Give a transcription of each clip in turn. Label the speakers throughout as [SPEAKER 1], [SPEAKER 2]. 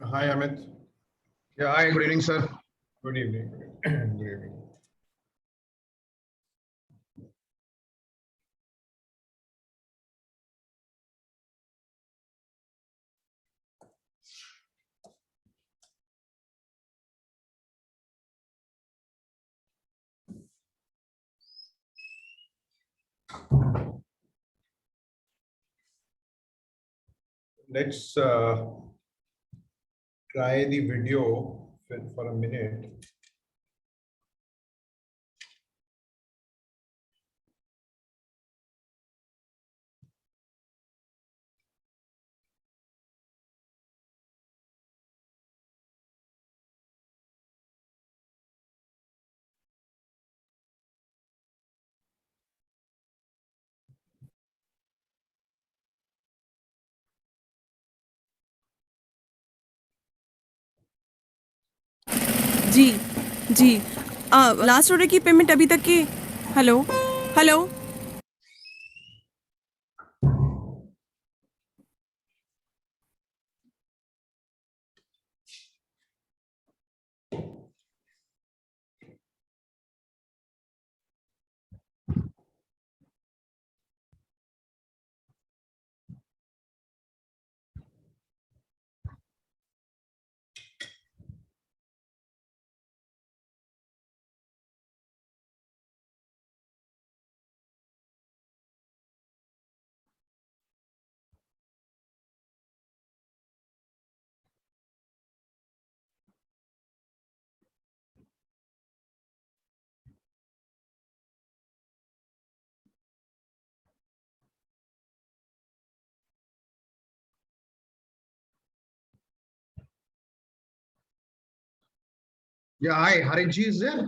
[SPEAKER 1] Hi, Amit.
[SPEAKER 2] Yeah, hi, good evening, sir.
[SPEAKER 1] Good evening. Good evening. Let's try the video for a minute.
[SPEAKER 3] जी, जी। Last order की payment अभी तक की। Hello, hello.
[SPEAKER 2] Yeah, hi, Harinji is there?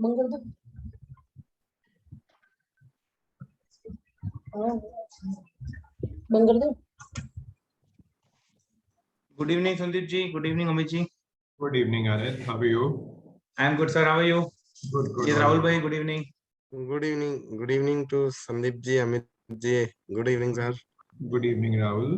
[SPEAKER 4] Mangal Mangal
[SPEAKER 5] Good evening, Sandeep ji. Good evening, Amit ji.
[SPEAKER 1] Good evening, Anand. How are you?
[SPEAKER 5] I am good, sir. How are you?
[SPEAKER 1] Good, good.
[SPEAKER 5] Yes, Rahul bhai. Good evening.
[SPEAKER 6] Good evening. Good evening to Sandeep ji, Amit ji. Good evening, sir.
[SPEAKER 1] Good evening, Rahul.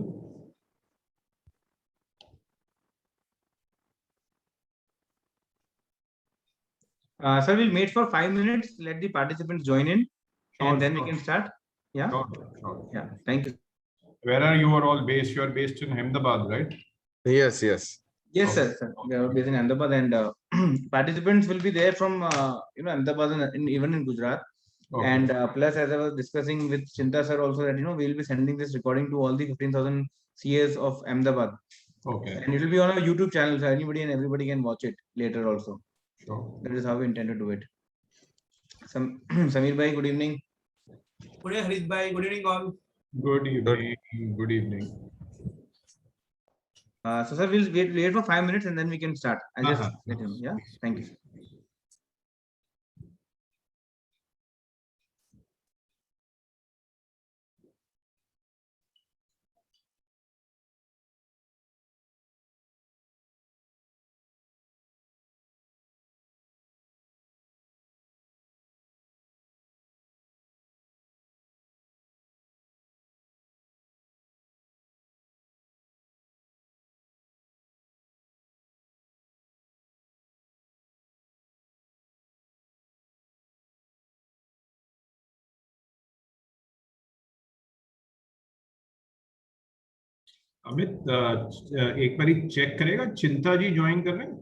[SPEAKER 5] Sir, we'll meet for 5 minutes. Let the participants join in,
[SPEAKER 1] Sure,
[SPEAKER 5] and then we
[SPEAKER 1] sure.
[SPEAKER 5] can start. Yeah.
[SPEAKER 1] Sure, sure.
[SPEAKER 5] Yeah. Thank you.
[SPEAKER 1] Where are you all based? You are based in Ahmedabad, right?
[SPEAKER 6] Yes, yes.
[SPEAKER 5] Yes,
[SPEAKER 1] Okay.
[SPEAKER 5] sir. We are based in Ahmedabad, and participants will be there from Ahmedabad and even in Gujarat.
[SPEAKER 1] Okay.
[SPEAKER 5] And plus, as I was discussing with Chinta sir also, that we will be sending this recording to all the 15,000 CS of Ahmedabad,
[SPEAKER 1] Okay.
[SPEAKER 5] and it will be on our YouTube channel, so anybody and everybody can watch it later also.
[SPEAKER 1] Sure.
[SPEAKER 5] That is how we intend to do it. Samir bhai, good evening.
[SPEAKER 7] Good evening, Harit bhai. Good evening, all.
[SPEAKER 1] Good evening. Good evening.
[SPEAKER 5] So sir, we'll wait for 5 minutes and then we can start. I'll just
[SPEAKER 1] Uh-huh.
[SPEAKER 5] let him. Yeah. Thank you.
[SPEAKER 1] Amit एक बारी check करेगा चिंता जी join कर रहे हैं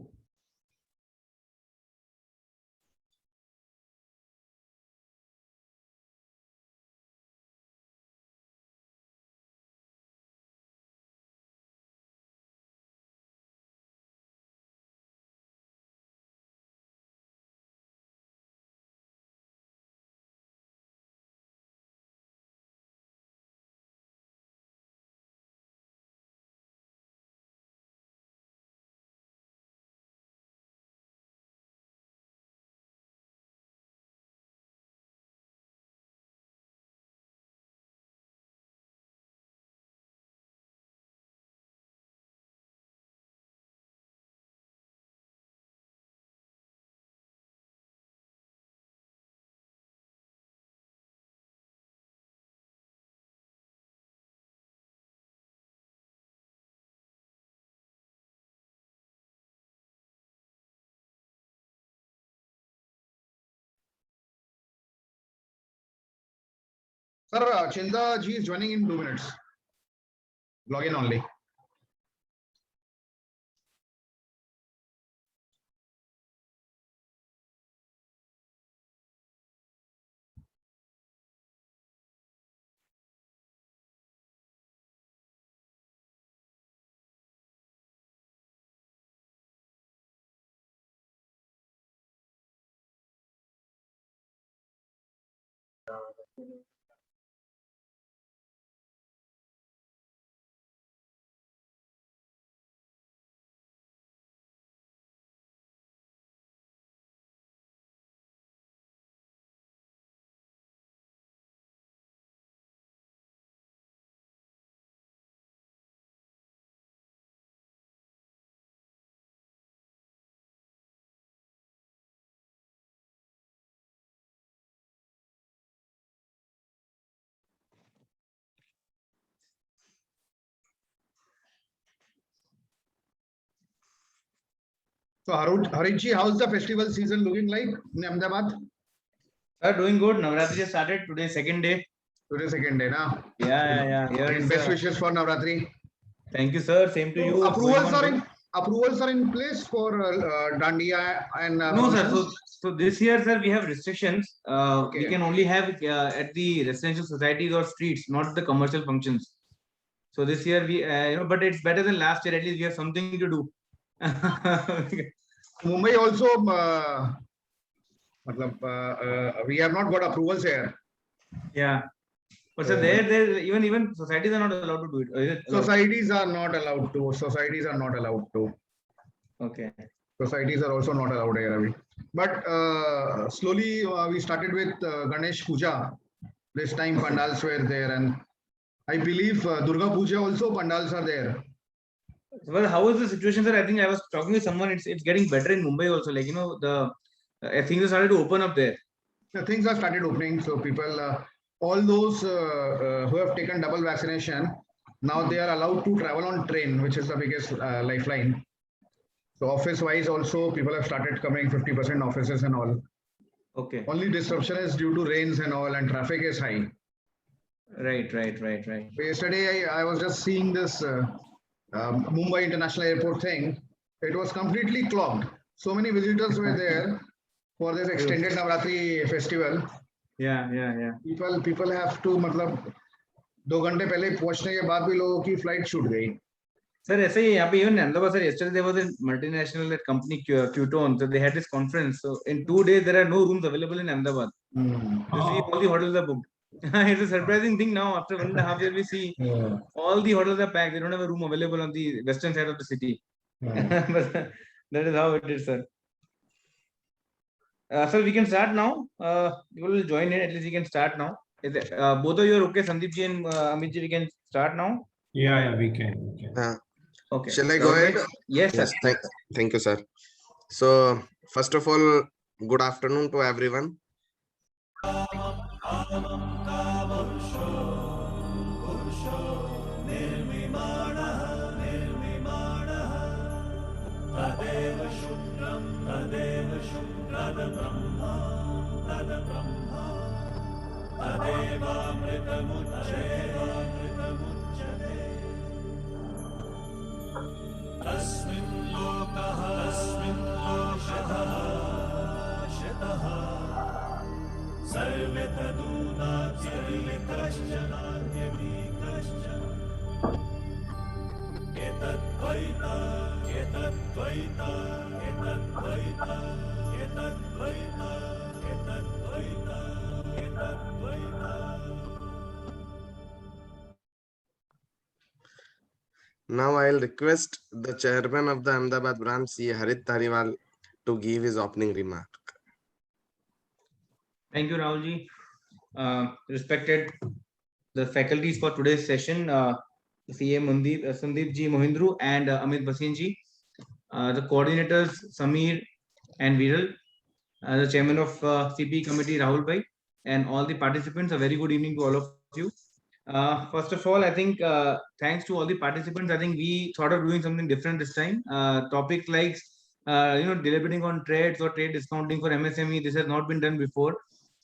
[SPEAKER 2] Sir, Chinda ji is joining in 2 minutes. Log in only. So Harit ji, how's the festival season looking like in Ahmedabad?
[SPEAKER 5] Sir, doing good. Navratri just started today, second day.
[SPEAKER 2] Today second day, na?
[SPEAKER 5] Yeah. Here
[SPEAKER 2] And
[SPEAKER 5] is,
[SPEAKER 2] best wishes for Navratri.
[SPEAKER 5] thank you, sir. Same to you.
[SPEAKER 2] Approvals are in place for Dandiya and
[SPEAKER 5] No, sir.
[SPEAKER 2] functions?
[SPEAKER 5] So this year, sir, we have restrictions. We
[SPEAKER 2] Okay.
[SPEAKER 5] can only have at the residential societies or streets, not the commercial functions. So this year we, but it's better than last year. At least we have something to do.
[SPEAKER 2] Mumbai also, we have not got approvals here.
[SPEAKER 5] Yeah. But so there, even societies are not allowed to do it. Or is it allowed?
[SPEAKER 2] Societies are not allowed to. Societies are not allowed to.
[SPEAKER 5] Okay.
[SPEAKER 2] Societies are also not allowed here, Ravi. But slowly we started with Ganesh Puja. This time pandals were there, and I believe Durga Puja also pandals are there.
[SPEAKER 5] Well, how is the situation, sir? I think I was talking to someone. It's getting better in Mumbai also. Like the things have started to open up there.
[SPEAKER 2] The things have started opening, so people, all those who have taken double vaccination, now they are allowed to travel on train, which is the biggest lifeline. So office-wise also, people have started coming, 50% offices and all.
[SPEAKER 5] Okay.
[SPEAKER 2] Only disruption is due to rains and all, and traffic is high.
[SPEAKER 5] Right.
[SPEAKER 2] Yesterday, I was just seeing this Mumbai International Airport thing. It was completely clogged. So many visitors were there for this extended Navratri festival.
[SPEAKER 5] Yeah.
[SPEAKER 2] People have to, मतलब 2 घंटे पहले पहुंचने के बाद भी लोगों की flight छूट गई.
[SPEAKER 5] Sir, ऐसे ही यहाँ पे even Ahmedabad, sir, yesterday there was a multinational company Qtone, so they had this conference. So in 2 days there are no rooms available in Ahmedabad. You see, all the hotels are booked. It's a surprising thing now. After 1.5 years, we see all the hotels are packed. They don't have a room available on the western side of the city. But that is how it is, sir. Sir, we can start now. You will join in. At least we can start now. Is it, both of you are okay, Sandeep ji and Amit ji? We can start now.
[SPEAKER 1] Yeah, we can.
[SPEAKER 5] Okay.
[SPEAKER 6] Shall I go ahead?
[SPEAKER 5] Yes, sir.
[SPEAKER 6] Yes, thank you, sir. So, first of all, good afternoon to everyone. Now I'll request the chairman of the Ahmedabad branch, C. Harit Tariwal, to give his opening remark.
[SPEAKER 5] Thank you, Rahul ji. Respected the faculties for today's session, CA Sandeep ji Mohindru and Amit Bhasin ji, the coordinators Samir and Viral, the chairman of CP committee Rahul bhai, and all the participants. A very good evening to all of you. First of all, I think thanks to all the participants, I think we thought of doing something different this time. Topics like deliberating on trades or trade discounting for MSME, this has not been done before.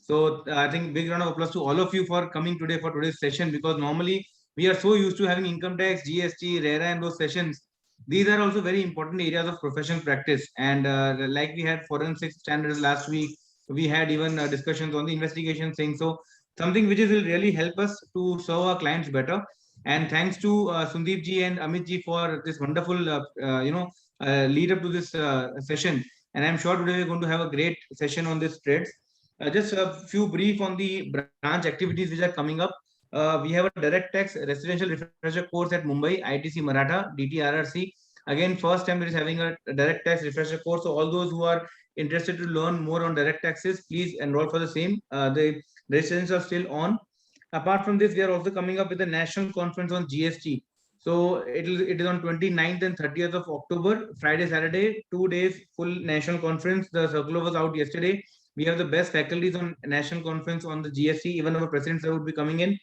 [SPEAKER 5] So I think big round of applause to all of you for coming today for today's session, because normally we are so used to having income tax, GST, RERA and those sessions. These are also very important areas of professional practice. And like we had forensic standards last week, we had even discussions on the investigation thing. So something which will really help us to serve our clients better. And thanks to Sandeep ji and Amit ji for this wonderful lead up to this session. And I'm sure today we're going to have a great session on this trades. Just a few brief on the branch activities which are coming up. We have a direct tax residential refresher course at Mumbai, ITC Maratha, DTRRC. Again, first time it is having a direct tax refresher course. So all those who are interested to learn more on direct taxes, please enroll for the same. The registrations are still on. Apart from this, we are also coming up with a national conference on GST. So it is on 29th and 30th of October, Friday, Saturday, 2 days full national conference. The circular was out yesterday. We have the best faculties on national conference on the GST. Even our president sir would be coming in.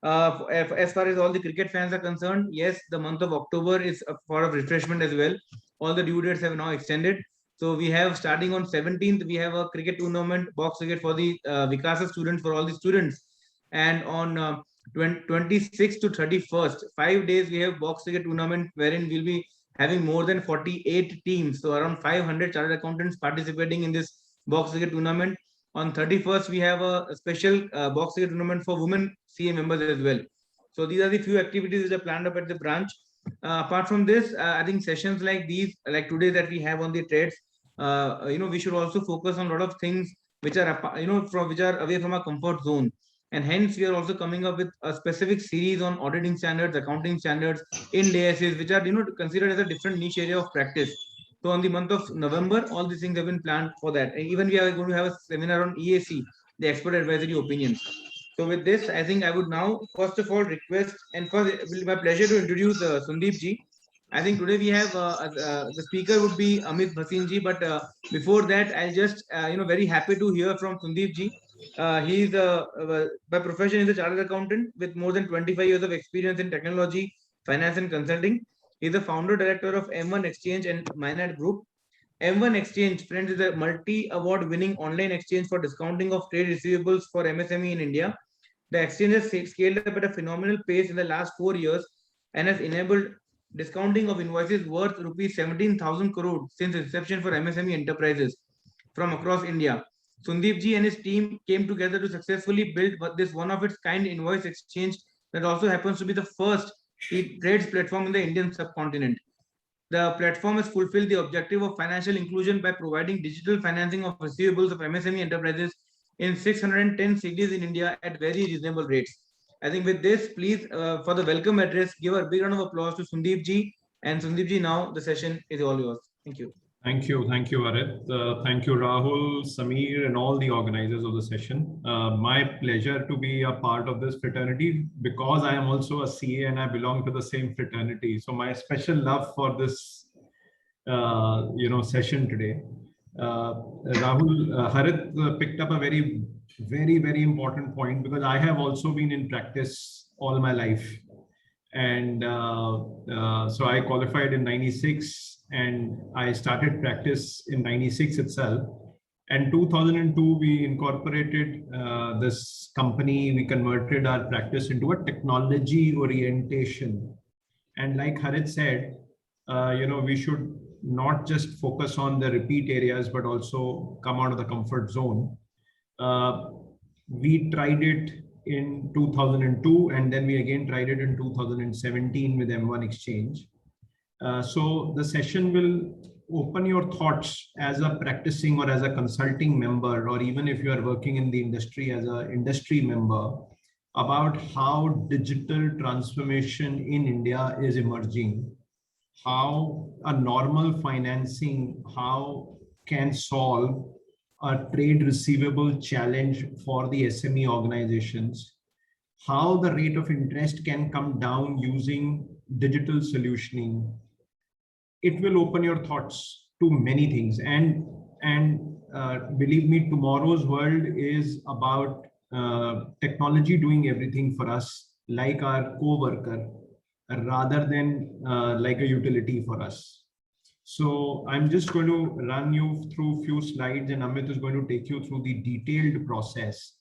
[SPEAKER 5] As far as all the cricket fans are concerned, yes, the month of October is for a refreshment as well. All the due dates have now extended. So we have, starting on 17th, we have a cricket tournament, box cricket for the Vikasa students, for all the students. And on 26th to 31st, 5 days, we have box cricket tournament wherein we'll be having more than 48 teams. So around 500 chartered accountants participating in this box cricket tournament. On 31st, we have a special box cricket tournament for women CA members as well. So these are the few activities which are planned up at the branch. Apart from this, I think sessions like these, like today that we have on the trades, we should also focus on a lot of things which are, which are away from our comfort zone. And hence, we are also coming up with a specific series on auditing standards, accounting standards, Ind ASs, which are, considered as a different niche area of practice. So on the month of November, all these things have been planned for that. And even we are going to have a seminar on EAC, the expert advisory opinions. So with this, I think I would now, first of all, request, and first, it will be my pleasure to introduce Sundeep ji. I think today we have, the speaker would be Amit Bhasin ji, but before that, I'll just, very happy to hear from Sundeep ji. He is, by profession, is a chartered accountant with more than 25 years of experience in technology, finance and consulting. He is the founder director of M1 Exchange and Minat Group. M1 Exchange, friends, is a multi-award winning online exchange for discounting of trade receivables for MSME in India. The exchange has scaled up at a phenomenal pace in the last 4 years and has enabled discounting of invoices worth rupees 17,000 crore since inception for MSME enterprises from across India. Sundeep ji and his team came together to successfully build this one of its kind invoice exchange that also happens to be the first trades platform in the Indian subcontinent. The platform has fulfilled the objective of financial inclusion by providing digital financing of receivables of MSME enterprises in 610 cities in India at very reasonable rates. I think with this, please, for the welcome address, give a big round of applause to Sundeep ji. And Sundeep ji, now the session is all yours. Thank you.
[SPEAKER 1] Thank you, Harit. Thank you, Rahul, Samir, and all the organizers of the session. My pleasure to be a part of this fraternity because I am also a CA and I belong to the same fraternity. So my special love for this, session today. Rahul, Harit picked up a very, very, very important point because I have also been in practice all my life. And so I qualified in 96 and I started practice in 96 itself. And 2002, we incorporated this company. We converted our practice into a technology orientation. And like Harit said, we should not just focus on the repeat areas, but also come out of the comfort zone. We tried it in 2002, and then we again tried it in 2017 with M1 Exchange. So the session will open your thoughts as a practicing or as a consulting member, or even if you are working in the industry as an industry member, about how digital transformation in India is emerging, how a normal financing, how can solve a trade receivable challenge for the SME organizations, how the rate of interest can come down using digital solutioning. It will open your thoughts to many things. And believe me, tomorrow's world is about technology doing everything for us, like our co-worker, rather than like a utility for us. So I'm just going to run you through a few slides and Amit is going to take you through the detailed process.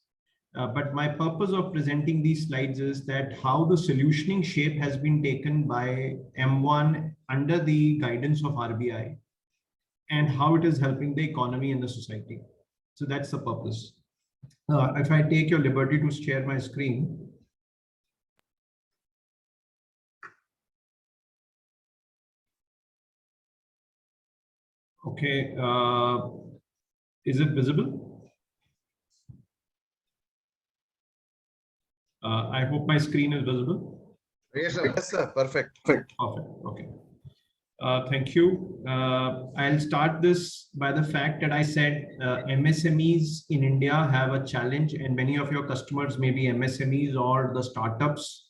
[SPEAKER 1] But my purpose of presenting these slides is that how the solutioning shape has been taken by M1 under the guidance of RBI and how it is helping the economy and the society. So that's the purpose. If I take your liberty to share my screen. Okay, is it visible? I hope my screen is visible.
[SPEAKER 2] Yes, sir.
[SPEAKER 6] Yes, sir. Perfect.
[SPEAKER 1] Perfect. Okay. Thank you. I'll start this by the fact that I said MSMEs in India have a challenge, and many of your customers may be MSMEs or the startups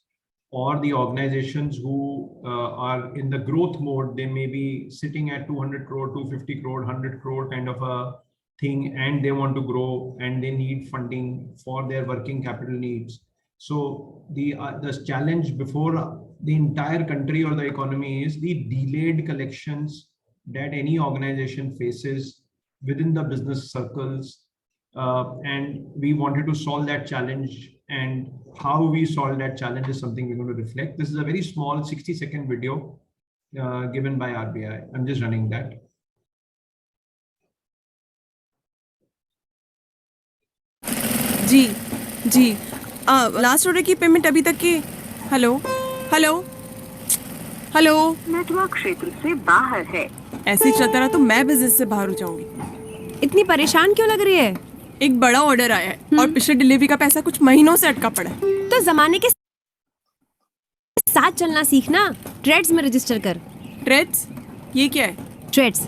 [SPEAKER 1] or the organizations who are in the growth mode. They may be sitting at 200 crore, 250 crore, 100 crore kind of a thing, and they want to grow and they need funding for their working capital needs. So the challenge before the entire country or the economy is the delayed collections that any organization faces within the business circles. And we wanted to solve that challenge, and how we solve that challenge is something we're going to reflect. This is a very small 60-second video given by RBI. I'm just running that.
[SPEAKER 3] जी last order की payment अभी तक की hello hello hello.
[SPEAKER 4] Network क्षेत्र से बाहर है।
[SPEAKER 3] ऐसे ही चलता रहा तो मैं बिजनेस से बाहर हो जाऊंगी।
[SPEAKER 4] इतनी परेशान क्यों लग रही है?
[SPEAKER 3] एक बड़ा ऑर्डर आया है और पिछले डिलीवरी का पैसा कुछ महीनों से अटका पड़ा है।
[SPEAKER 4] तो जमाने के साथ चलना सीखना। ट्रेड्स में रजिस्टर कर।
[SPEAKER 3] ट्रेड्स, ये क्या है?
[SPEAKER 4] ट्रेड्स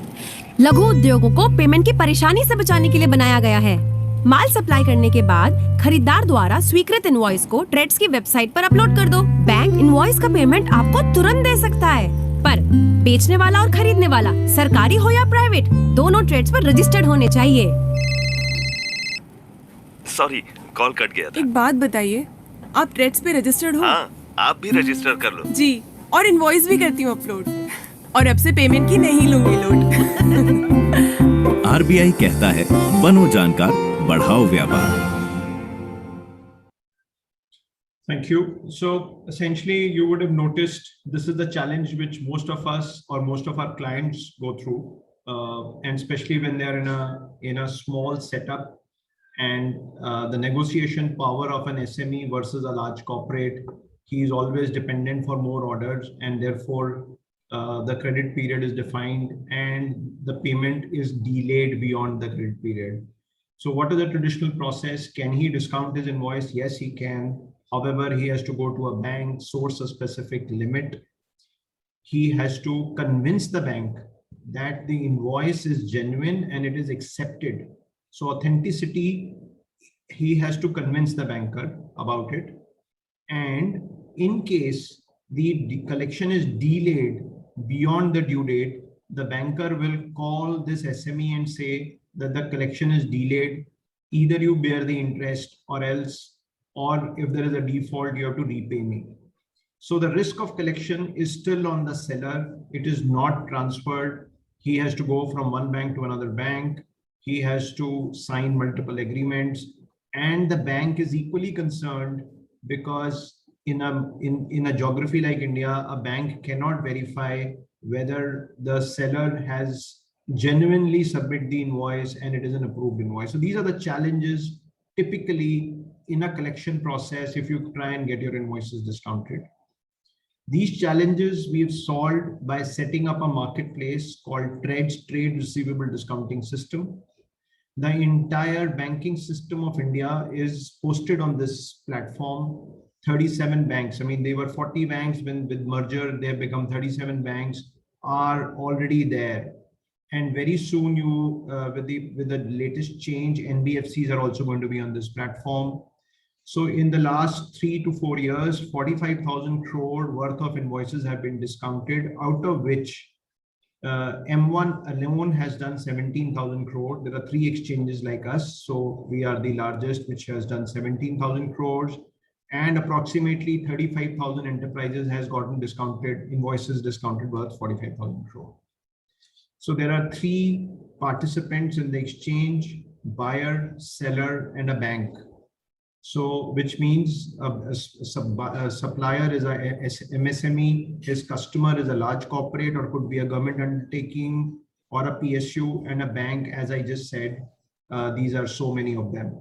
[SPEAKER 4] लघु उद्योगों को पेमेंट की परेशानी से बचाने के लिए बनाया गया है। माल सप्लाई करने के बाद खरीदार द्वारा स्वीकृत इनवॉइस को ट्रेड्स की वेबसाइट पर अपलोड कर दो। बैंक इनवॉइस का पेमेंट आपको तुरंत दे सकता है, पर बेचने वाला और खरीदने वाला सरकारी हो या प्राइवेट, दोनों ट्रेड्स पर रजिस्टर्ड होने चाहिए।
[SPEAKER 8] सॉरी, कॉल कट गया था।
[SPEAKER 3] एक बात बताइए, आप ट्रेड्स पे रजिस्टर्ड हो?
[SPEAKER 8] हाँ, आप भी रजिस्टर कर लो।
[SPEAKER 3] जी, और इनवॉइस भी करती हूँ अपलोड, और अब से पेमेंट की नहीं लूंगी लोड।
[SPEAKER 9] आरबीआई कहता है, बनो जानकार, बढ़ाओ व्यापार।
[SPEAKER 1] Thank you. So essentially, you would have noticed this is the challenge which most of us or most of our clients go through, and especially when they are in a small setup, and the negotiation power of an SME versus a large corporate, he is always dependent for more orders, and therefore the credit period is defined and the payment is delayed beyond the credit period. So what is the traditional process? Can he discount his invoice? Yes, he can. However, he has to go to a bank, source a specific limit. He has to convince the bank that the invoice is genuine and it is accepted. So authenticity, he has to convince the banker about it. And in case the collection is delayed beyond the due date, the banker will call this SME and say that the collection is delayed. Either you bear the interest, or else, or if there is a default, you have to repay me. So the risk of collection is still on the seller. It is not transferred. He has to go from one bank to another bank. He has to sign multiple agreements, and the bank is equally concerned, because in a geography like India, a bank cannot verify whether the seller has genuinely submitted the invoice and it is an approved invoice. So these are the challenges typically in a collection process if you try and get your invoices discounted. These challenges we've solved by setting up a marketplace called TREDS, Trade Receivable Discounting System. The entire banking system of India is posted on this platform. 37 banks, I mean, they were 40 banks when with merger, they have become 37 banks, are already there. And very soon you, with the latest change, NBFCs are also going to be on this platform. So in the last 3 to 4 years, 45,000 crore worth of invoices have been discounted, out of which M1 alone has done 17,000 crore. There are 3 exchanges like us. So we are the largest, which has done 17,000 crores, and approximately 35,000 enterprises has gotten discounted, invoices discounted worth 45,000 crore. So there are 3 participants in the exchange: buyer, seller, and a bank. So which means a supplier is a MSME, his customer is a large corporate or could be a government undertaking or a PSU, and a bank, as I just said. These are so many of them.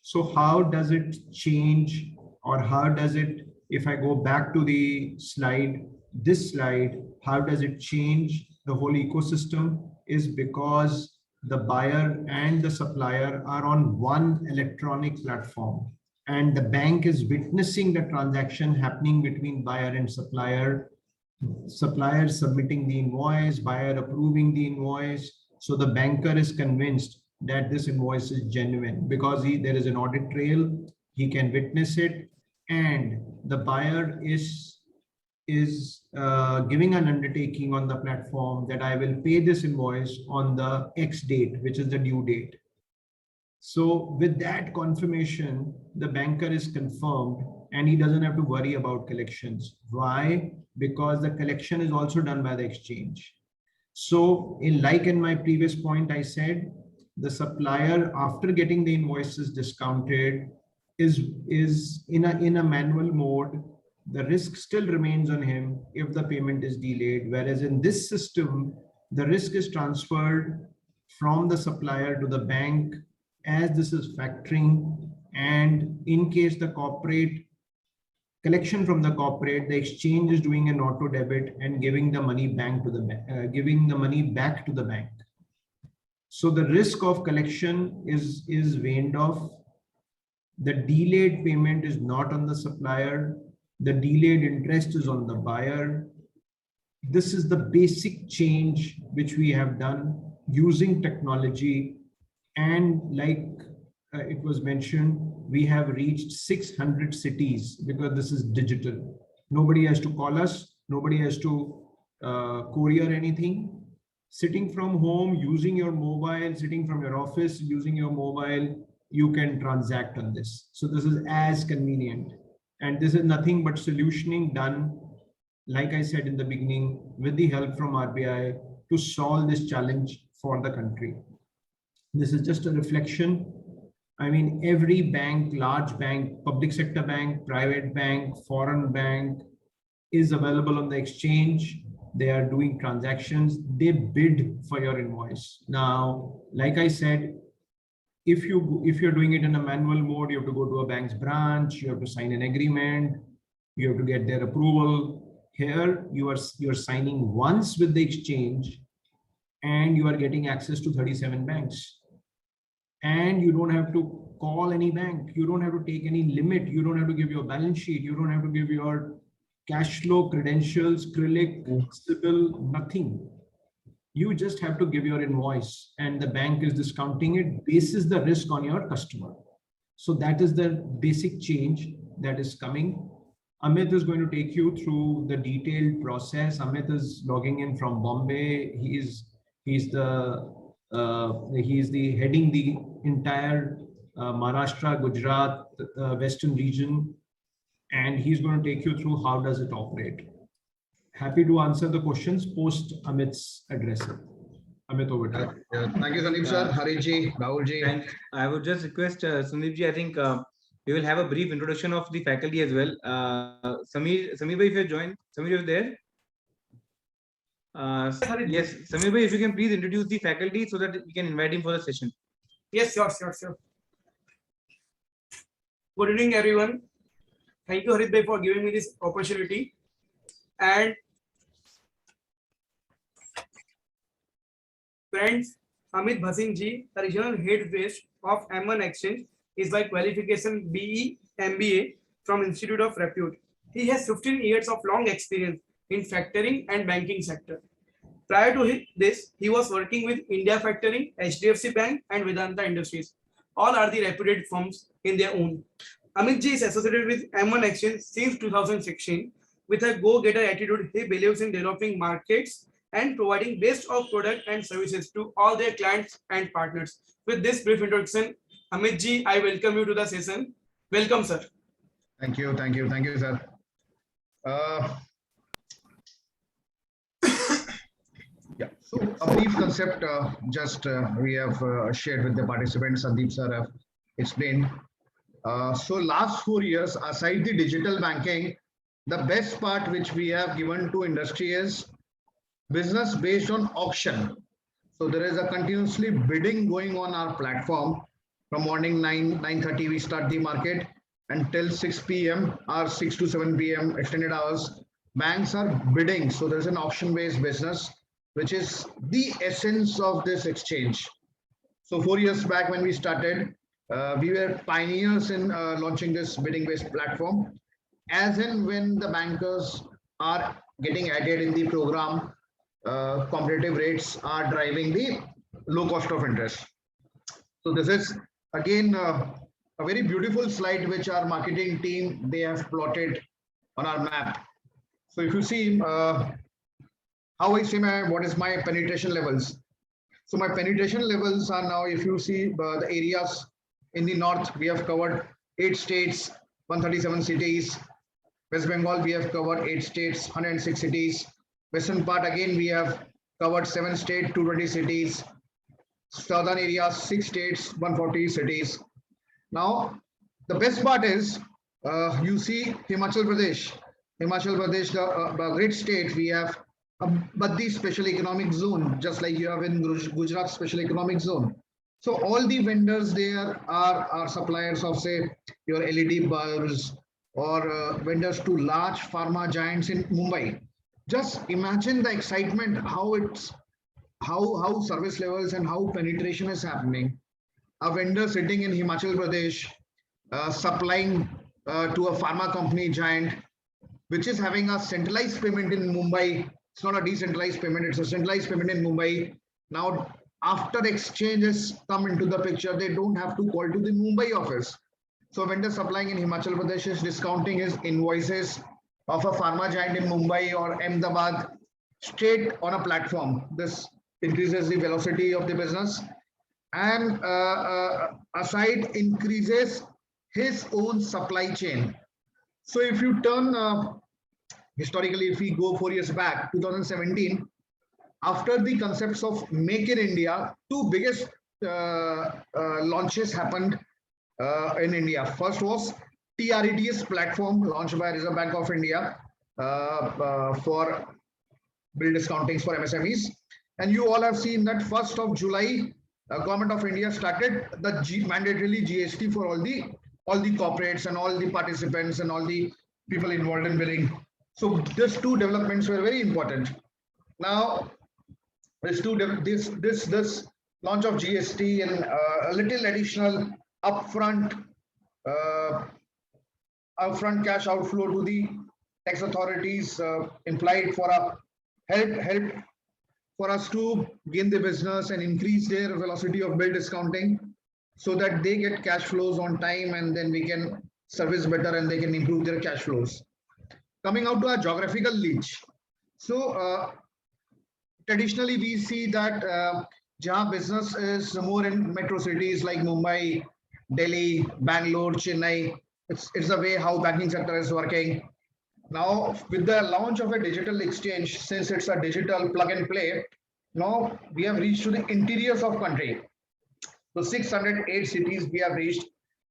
[SPEAKER 1] So how does it change, or how does it, if I go back to the slide, this slide, how does it change the whole ecosystem? Is because the buyer and the supplier are on one electronic platform, and the bank is witnessing the transaction happening between buyer and supplier, supplier submitting the invoice, buyer approving the invoice. So the banker is convinced that this invoice is genuine because there is an audit trail, he can witness it, and the buyer is giving an undertaking on the platform that I will pay this invoice on the X date, which is the due date. So with that confirmation, the banker is confirmed and he doesn't have to worry about collections. Why? Because the collection is also done by the exchange. So in my previous point, I said the supplier, after getting the invoices discounted, is in a manual mode. The risk still remains on him if the payment is delayed. Whereas in this system, the risk is transferred from the supplier to the bank, as this is factoring. And in case the corporate collection from the corporate, the exchange is doing an auto debit and giving the money back to the bank. So the risk of collection is waned off. The delayed payment is not on the supplier. The delayed interest is on the buyer. This is the basic change which we have done using technology. And like it was mentioned, we have reached 600 cities because this is digital. Nobody has to call us. Nobody has to courier anything. Sitting from home, using your mobile, sitting from your office, using your mobile, you can transact on this. So this is as convenient. And this is nothing but solutioning done, like I said in the beginning, with the help from RBI to solve this challenge for the country. This is just a reflection. I mean, every bank, large bank, public sector bank, private bank, foreign bank is available on the exchange. They are doing transactions. They bid for your invoice. Now, like I said, if you're doing it in a manual mode, you have to go to a bank's branch, you have to sign an agreement, you have to get their approval. Here, you're signing once with the exchange and you are getting access to 37 banks. And you don't have to call any bank. You don't have to take any limit. You don't have to give your balance sheet. You don't have to give your cash flow credentials, Krilic, Sibyl, nothing. You just have to give your invoice and the bank is discounting it, bases the risk on your customer. So that is the basic change that is coming. Amit is going to take you through the detailed process. Amit is logging in from Bombay. He's heading the entire Maharashtra, Gujarat, Western region, and he's going to take you through how does it operate. Happy to answer the questions post Amit's address. Amit, over to you.
[SPEAKER 2] Thank you, Sandeep sir, Harijji, Rahulji.
[SPEAKER 5] And I would just request Sandeepji, I think we will have a brief introduction of the faculty as well. Samir, if you have joined, Samir, you're there? Yes, Samir bhai, if you can please introduce the faculty so that we can invite him for the session.
[SPEAKER 7] Yes, sure. Good evening, everyone. Thank you, Harit bhai, for giving me this opportunity. And friends, Amit Bhasin ji, the regional head base of M1 Exchange, is by qualification BE MBA from Institute of Repute. He has 15 years of long experience in factoring and banking sector. Prior to this, he was working with India Factoring, HDFC Bank, and Vedanta Industries. All are the reputed firms in their own. Amit ji is associated with M1 Exchange since 2016. With a go-getter attitude, he believes in developing markets and providing best of product and services to all their clients and partners. With this brief introduction, Amit ji, I welcome you to the session. Welcome, sir.
[SPEAKER 2] Thank you, sir. Yeah, so a brief concept we have shared with the participants. Sandeep sir have explained. So last 4 years, aside the digital banking, the best part which we have given to industry is business based on auction. So there is a continuously bidding going on our platform. From morning 9:30 we start the market until 6 p.m. or 6 to 7 p.m. extended hours. Banks are bidding. So there's an auction based business, which is the essence of this exchange. So 4 years back when we started, we were pioneers in launching this bidding based platform. As and when the bankers are getting added in the program, competitive rates are driving the low cost of interest. So this is again a very beautiful slide which our marketing team, they have plotted on our map. So if you see how I say what is my penetration levels. So my penetration levels are now, if you see the areas in the north, we have covered 8 states, 137 cities. West Bengal, we have covered 8 states, 106 cities. Western part, again, we have covered 7 states, 220 cities. Southern areas, 6 states, 140 cities. Now, the best part is, you see Himachal Pradesh. Himachal Pradesh, the great state, we have Baddi Special Economic Zone, just like you have in Gujarat Special Economic Zone. So all the vendors there are suppliers of, say, your LED bulbs, or vendors to large pharma giants in Mumbai. Just imagine the excitement, how service levels and how penetration is happening. A vendor sitting in Himachal Pradesh, supplying to a pharma company giant, which is having a centralized payment in Mumbai. It's not a decentralized payment, it's a centralized payment in Mumbai. Now, after exchanges come into the picture, they don't have to call to the Mumbai office. So vendor supplying in Himachal Pradesh is discounting his invoices of a pharma giant in Mumbai or Ahmedabad straight on a platform. This increases the velocity of the business and aside increases his own supply chain. So if you turn historically, if we go 4 years back, 2017, after the concepts of Make in India, two biggest launches happened in India. First was TRETS platform launched by Reserve Bank of India for bill discountings for MSMEs. And you all have seen that 1st of July, Government of India started the mandatorily GST for all the corporates and all the participants and all the people involved in billing. So these two developments were very important. Now, this launch of GST and a little additional upfront cash outflow to the tax authorities implied for a help for us to gain the business and increase their velocity of bill discounting so that they get cash flows on time and then we can service better and they can improve their cash flows. Coming out to our geographical reach. So traditionally we see that Jahan business is more in metro cities like Mumbai, Delhi, Bangalore, Chennai. It's the way how banking sector is working. Now, with the launch of a digital exchange, since it's a digital plug and play, now we have reached to the interiors of country. So 608 cities we have reached.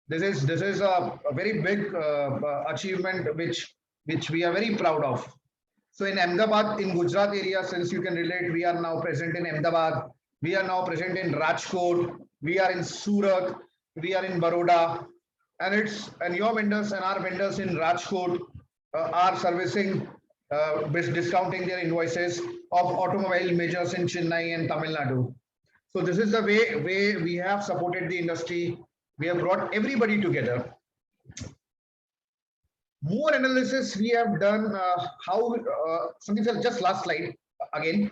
[SPEAKER 2] This is a very big achievement which we are very proud of. So in Ahmedabad, in Gujarat area, since you can relate, we are now present in Ahmedabad. We are now present in Rajkot. We are in Surat. We are in Baroda. And your vendors and our vendors in Rajkot are servicing, discounting their invoices of automobile majors in Chennai and Tamil Nadu. So this is the way we have supported the industry. We have brought everybody together. More analysis we have done how, Sandeep sir, just last slide again.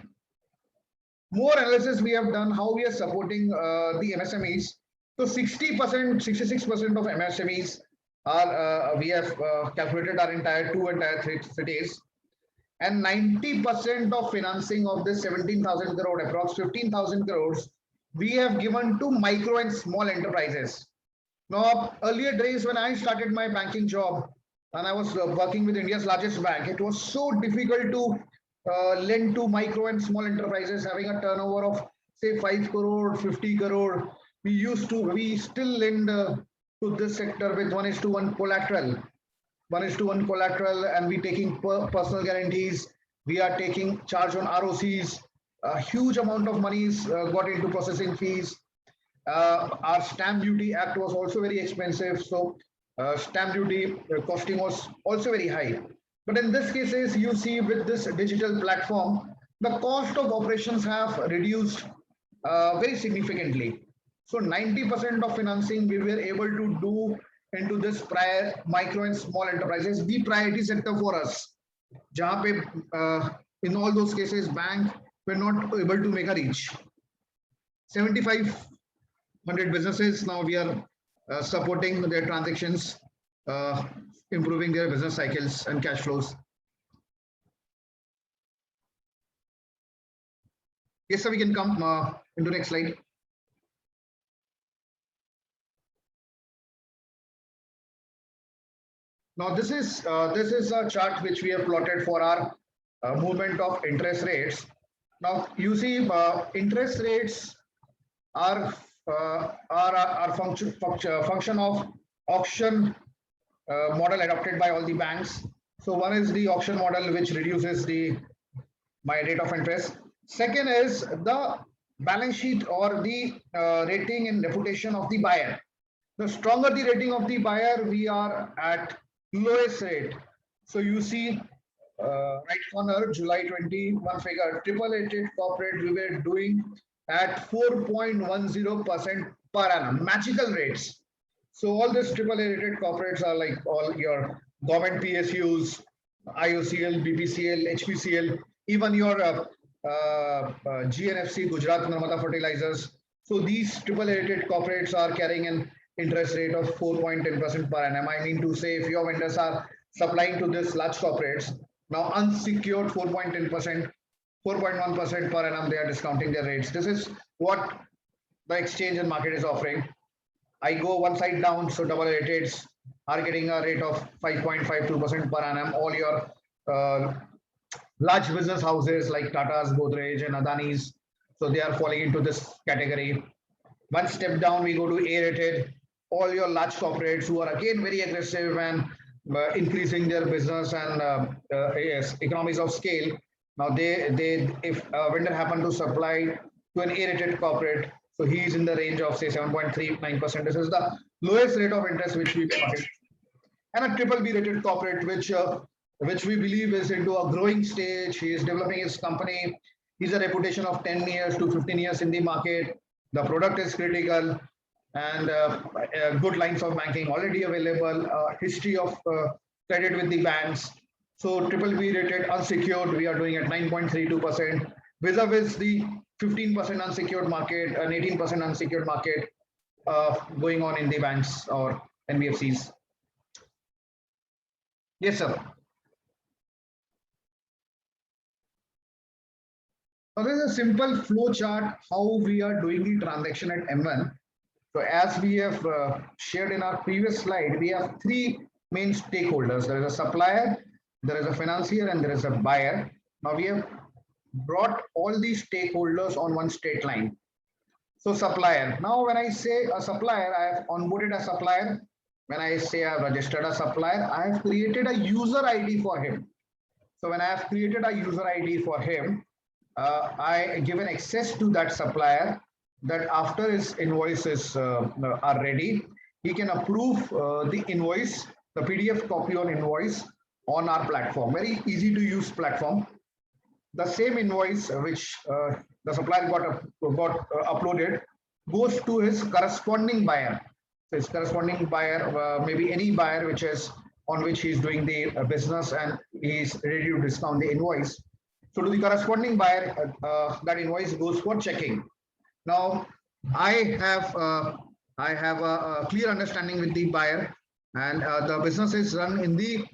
[SPEAKER 2] More analysis we have done how we are supporting the MSMEs. So 60%, 66% of MSMEs are, we have calculated our entire 2 and 3 cities. And 90% of financing of this 17,000 crore, approx 15,000 crores, we have given to micro and small enterprises. Now, earlier days when I started my banking job, and I was working with India's largest bank, it was so difficult to lend to micro and small enterprises having a turnover of say 5 crore, 50 crore. We still lend to this sector with 1:1 collateral. 1:1 collateral, and we taking personal guarantees. We are taking charge on ROCs. A huge amount of monies got into processing fees. Our Stamp Duty Act was also very expensive. So stamp duty costing was also very high. But in this cases, you see with this digital platform, the cost of operations have reduced very significantly. So 90% of financing we were able to do into this micro and small enterprises, the priority sector for us. Jahan pe, in all those cases, bank were not able to make a reach. 7,500 businesses now we are supporting their transactions, improving their business cycles and cash flows. Yes, sir, we can come into next slide. Now this is a chart which we have plotted for our movement of interest rates. Now you see interest rates are function of auction model adopted by all the banks. So one is the auction model which reduces my rate of interest. Second is the balance sheet or the rating and reputation of the buyer. The stronger the rating of the buyer, we are at lowest rate. So you see, right corner, July 21 figure, triple rated corporate we were doing at 4.10% per annum, magical rates. So all these triple rated corporates are like all your government PSUs, IOCL, BPCL, HPCL, even your GNFC, Gujarat Narmada Fertilizers. So these triple rated corporates are carrying an interest rate of 4.10% per annum. I mean to say, if your vendors are supplying to this large corporates, now unsecured 4.10%, 4.1% per annum, they are discounting their rates. This is what the exchange and market is offering. I go one side down, so double rateds are getting a rate of 5.52% per annum. All your large business houses like Tata's, Godrej, and Adani's, so they are falling into this category. One step down, we go to A-rated. All your large corporates who are again very aggressive and increasing their business and yes, economies of scale. Now if a vendor happen to supply to an A-rated corporate, so he is in the range of say 7.39%. This is the lowest rate of interest which we got. And a triple B rated corporate, which we believe is into a growing stage. He is developing his company. He's a reputation of 10 years to 15 years in the market. The product is critical and good lines of banking already available, history of credit with the banks. So triple B rated unsecured, we are doing at 9.32%, vis-a-vis the 15% unsecured market and 18% unsecured market going on in the banks or NBFCs. Yes, sir. So this is a simple flow chart how we are doing the transaction at M1. So as we have shared in our previous slide, we have three main stakeholders. There is a supplier, there is a financier, and there is a buyer. Now we have brought all these stakeholders on one straight line. So supplier. Now when I say a supplier, I have onboarded a supplier. When I say I have registered a supplier, I have created a user ID for him. So when I have created a user ID for him, I give an access to that supplier that after his invoices are ready, he can approve the invoice, the PDF copy on invoice on our platform. Very easy to use platform. The same invoice which the supplier got uploaded goes to his corresponding buyer. So his corresponding buyer, maybe any buyer which is on which he is doing the business and he is ready to discount the invoice. So to the corresponding buyer, that invoice goes for checking. Now I have a clear understanding with the buyer, and the business is run in the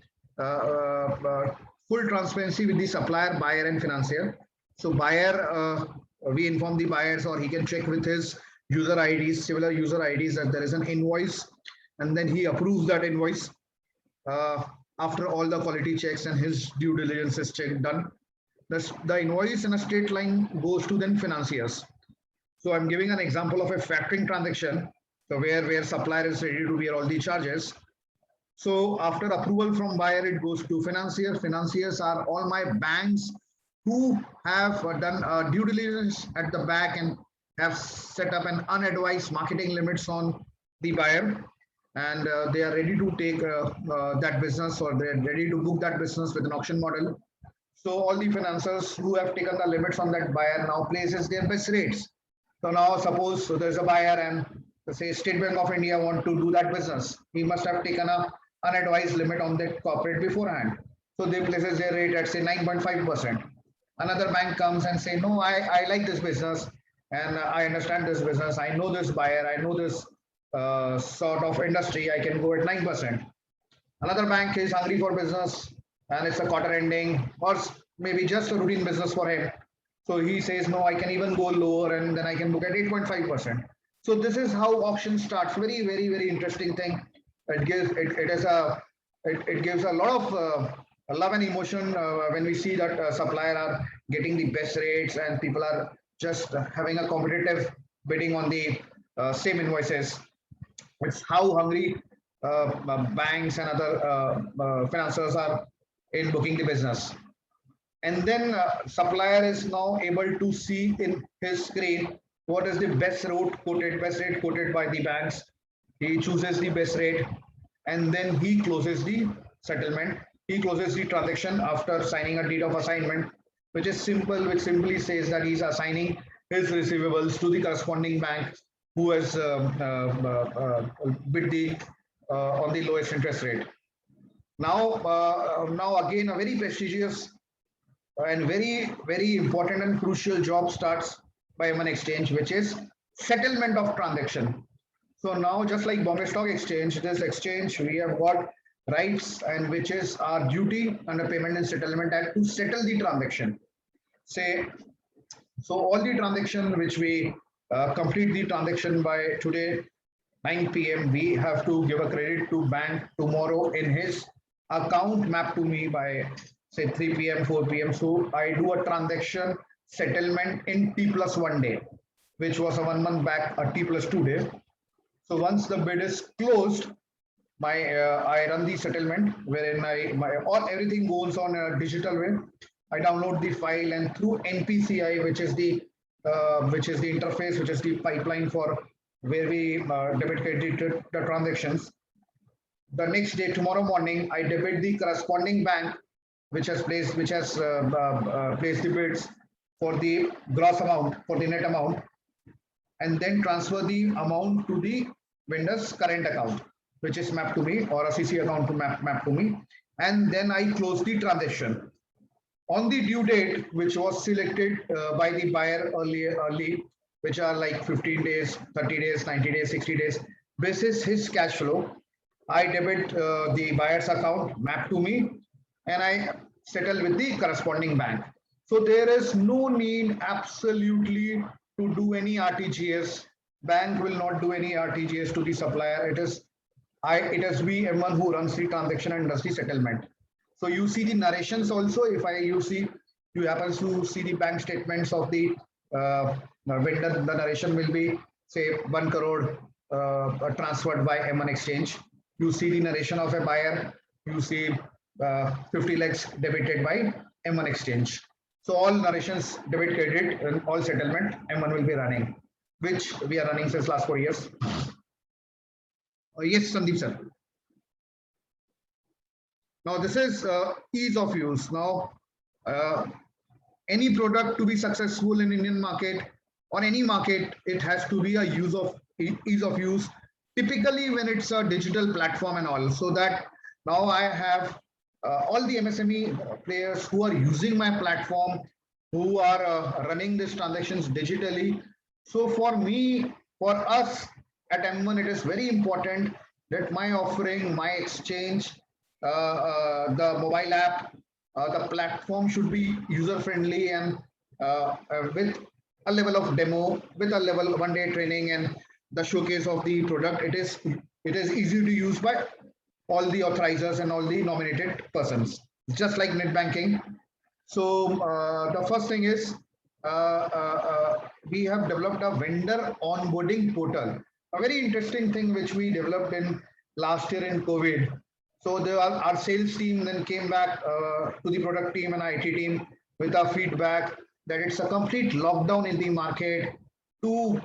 [SPEAKER 2] full transparency with the supplier, buyer, and financier. So buyer, we inform the buyers, or he can check with his user IDs, similar user IDs, that there is an invoice, and then he approves that invoice after all the quality checks and his due diligence is done. The invoice in a straight line goes to then financiers. So I'm giving an example of a factoring transaction, so where supplier is ready to bear all the charges. So after approval from buyer, it goes to financier. Financiers are all my banks who have done due diligence at the back and have set up an unadvised marketing limits on the buyer, and they are ready to take that business, or they're ready to book that business with an auction model. So all the financiers who have taken the limits on that buyer now places their best rates. So now suppose there's a buyer and say State Bank of India want to do that business. He must have taken a unadvised limit on that corporate beforehand. So they places their rate at say 9.5%. Another bank comes and say, no, I like this business and I understand this business. I know this buyer, I know this sort of industry, I can go at 9%. Another bank is hungry for business and it's a quarter ending or maybe just a routine business for him. So he says, no, I can even go lower and then I can book at 8.5%. So this is how auction starts. Very, very, very interesting thing. It gives a lot of love and emotion when we see that supplier are getting the best rates and people are just having a competitive bidding on the same invoices. It's how hungry banks and other financiers are in booking the business. And then supplier is now able to see in his screen what is the best rate quoted by the banks. He chooses the best rate and then he closes the settlement. He closes the transaction after signing a deed of assignment, which is simple, which simply says that he's assigning his receivables to the corresponding bank who has bid the on the lowest interest rate. Now again, a very prestigious and very important and crucial job starts by M1 Exchange, which is settlement of transaction. So now, just like Bombay Stock Exchange, this exchange, we have got rights, and which is our duty under Payment and Settlement Act to settle the transaction. Say, so all the transaction which we complete the transaction by today 9 p.m. we have to give a credit to bank tomorrow in his account mapped to me by say 3 p.m. 4 p.m. So I do a transaction settlement in T+1 day, which was a 1 month back, a T+2 day. So once the bid is closed, I run the settlement wherein everything goes on a digital way. I download the file, and through NPCI, which is the interface, which is the pipeline for where we debit credit the transactions. The next day, tomorrow morning, I debit the corresponding bank which has placed the bids for the gross amount, for the net amount, and then transfer the amount to the vendor's current account, which is mapped to me, or a CC account to map to me, and then I close the transaction. On the due date, which was selected by the buyer early, which are like 15 days, 30 days, 90 days, 60 days, basis his cash flow, I debit the buyer's account mapped to me, and I settle with the corresponding bank. So there is no need absolutely to do any RTGS. Bank will not do any RTGS to the supplier. It is we M1 who runs the transaction and does the settlement. So you see the narrations also. If you happen to see the bank statements of the vendor, the narration will be say 1 crore transferred by M1 Exchange. You see the narration of a buyer. You see 50 lakhs debited by M1 Exchange. So all narrations, debit, credit, and all settlement M1 will be running, which we are running since last 4 years. Yes, Sandeep sir. Now this is ease of use. Now any product to be successful in Indian market or any market, it has to be a ease of use. Typically when it's a digital platform and all, so that now I have all the MSME players who are using my platform, who are running these transactions digitally. So for me, for us at M1, it is very important that my offering, my exchange, the mobile app, the platform should be user friendly and with a level of demo, with a level 1 day training and the showcase of the product. It is easy to use by all the authorizers and all the nominated persons, just like net banking. So the first thing is we have developed a vendor onboarding portal, a very interesting thing which we developed in last year in COVID. So our sales team then came back to the product team and IT team with our feedback that it's a complete lockdown in the market. To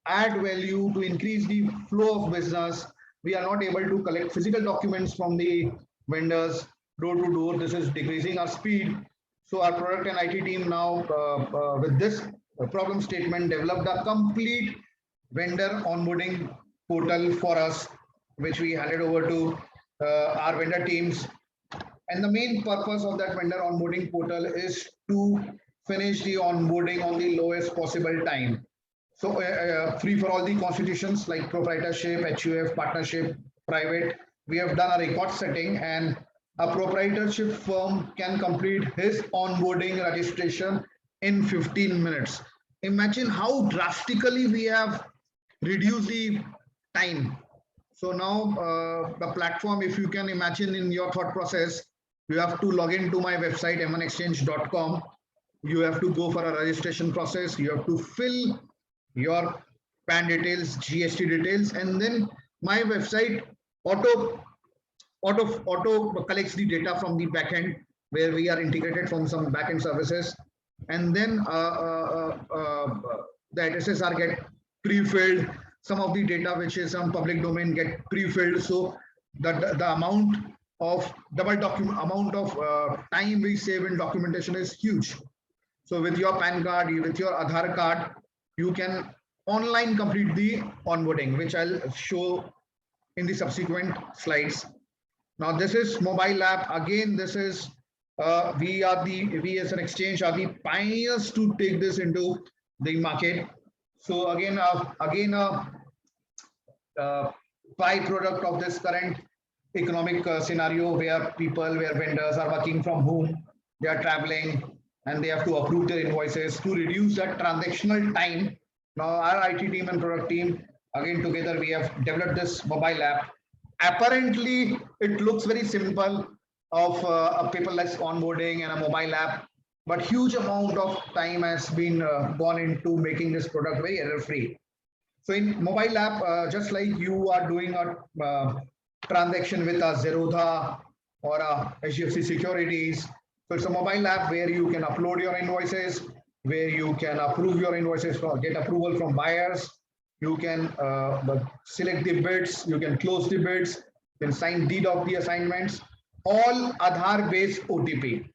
[SPEAKER 2] add value, to increase the flow of business, we are not able to collect physical documents from the vendors door to door. This is decreasing our speed. So our product and IT team now with this problem statement developed a complete vendor onboarding portal for us, which we handed over to our vendor teams. And the main purpose of that vendor onboarding portal is to finish the onboarding on the lowest possible time. So free for all the constitutions like proprietorship, HUF, partnership, private. We have done a record setting, and a proprietorship firm can complete his onboarding registration in 15 minutes. Imagine how drastically we have reduced the time. So now the platform, if you can imagine in your thought process, you have to log into my website, m1exchange.com. You have to go for a registration process. You have to fill your PAN details, GST details, and then my website auto collects the data from the backend where we are integrated from some backend services, and then the addresses are get pre-filled. Some of the data which is on public domain get pre-filled, so the amount of amount of time we save in documentation is huge. So with your PAN card, with your Aadhaar card, you can online complete the onboarding, which I'll show in the subsequent slides. Now this is mobile app. Again, this is we as an exchange are the pioneers to take this into the market. So again, byproduct of this current economic scenario where vendors are working from home, they are traveling and they have to approve their invoices to reduce that transactional time. Now our IT team and product team, again together we have developed this mobile app. Apparently it looks very simple of a paperless onboarding and a mobile app, but huge amount of time has been gone into making this product very error-free. So in mobile app, just like you are doing a transaction with a Zerodha or a HDFC Securities, so it's a mobile app where you can upload your invoices, where you can approve your invoices, or get approval from buyers. You can select the bids, you can close the bids, you can sign deed of the assignments, all Aadhaar-based OTP.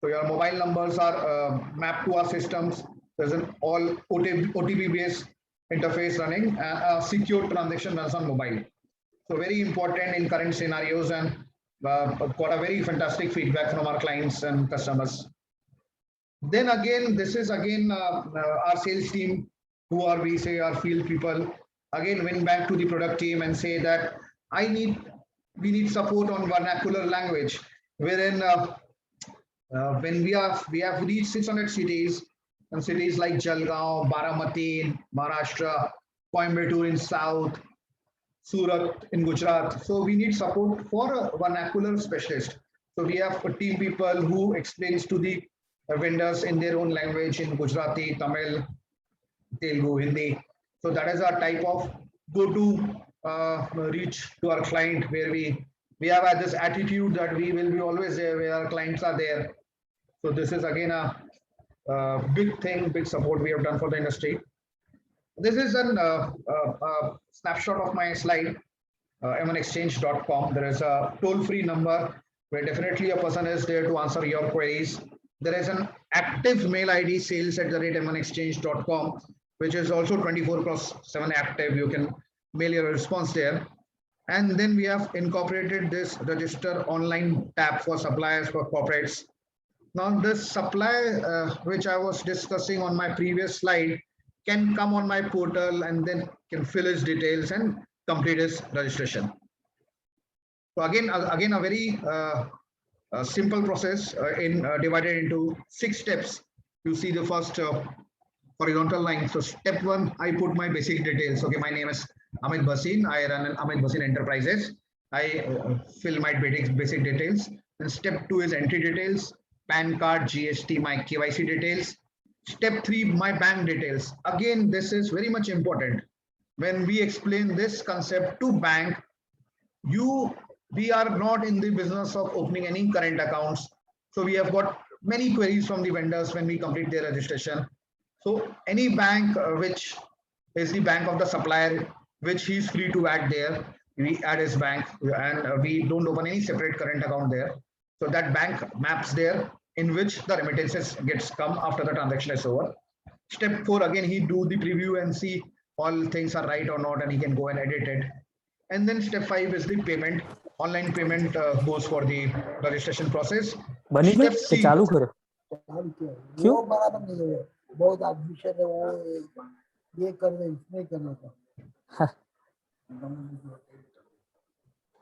[SPEAKER 2] So your mobile numbers are mapped to our systems. There's an all OTP-based interface running, a secure transaction runs on mobile. So very important in current scenarios, and got a very fantastic feedback from our clients and customers. Then again, this is again our sales team, who are we say our field people. Again, went back to the product team and say that we need support on vernacular language, wherein when we have reached 600 cities, and cities like Jalgaon, Baramati in Maharashtra, Coimbatore in South, Surat in Gujarat. So we need support for a vernacular specialist. So we have team people who explains to the vendors in their own language in Gujarati, Tamil, Telugu, Hindi. So that is our type of go-to reach to our client, where we have had this attitude that we will be always there where our clients are there. So this is again a big thing, big support we have done for the industry. This is a snapshot of my slide, m1exchange.com. There is a toll-free number where definitely a person is there to answer your queries. There is an active mail ID, sales@m1exchange.com, which is also 24/7 active. You can mail your response there. And then we have incorporated this register online tab for suppliers, for corporates. Now this supply, which I was discussing on my previous slide, can come on my portal and then can fill his details and complete his registration. So again a very simple process divided into 6 steps. You see the first horizontal line. So step 1, I put my basic details. Okay, my name is Amit Bhasin. I run an Amit Bhasin Enterprises. I fill my basic details. And step 2 is entry details, PAN card, GST, my KYC details. Step 3, my bank details. Again, this is very much important. When we explain this concept to bank, we are not in the business of opening any current accounts. So we have got many queries from the vendors when we complete their registration. So any bank which is the bank of the supplier, which he's free to add there, we add his bank, and we don't open any separate current account there. So that bank maps there, in which the remittances gets come after the transaction is over. Step 4, again, he do the preview and see all things are right or not, and he can go and edit it. And then step 5 is the payment. Online payment goes for the registration process. Step C,
[SPEAKER 10] चालू करो क्यों
[SPEAKER 11] बराबर नहीं है बहुत admission है वो ये कर दे इसमें करना था.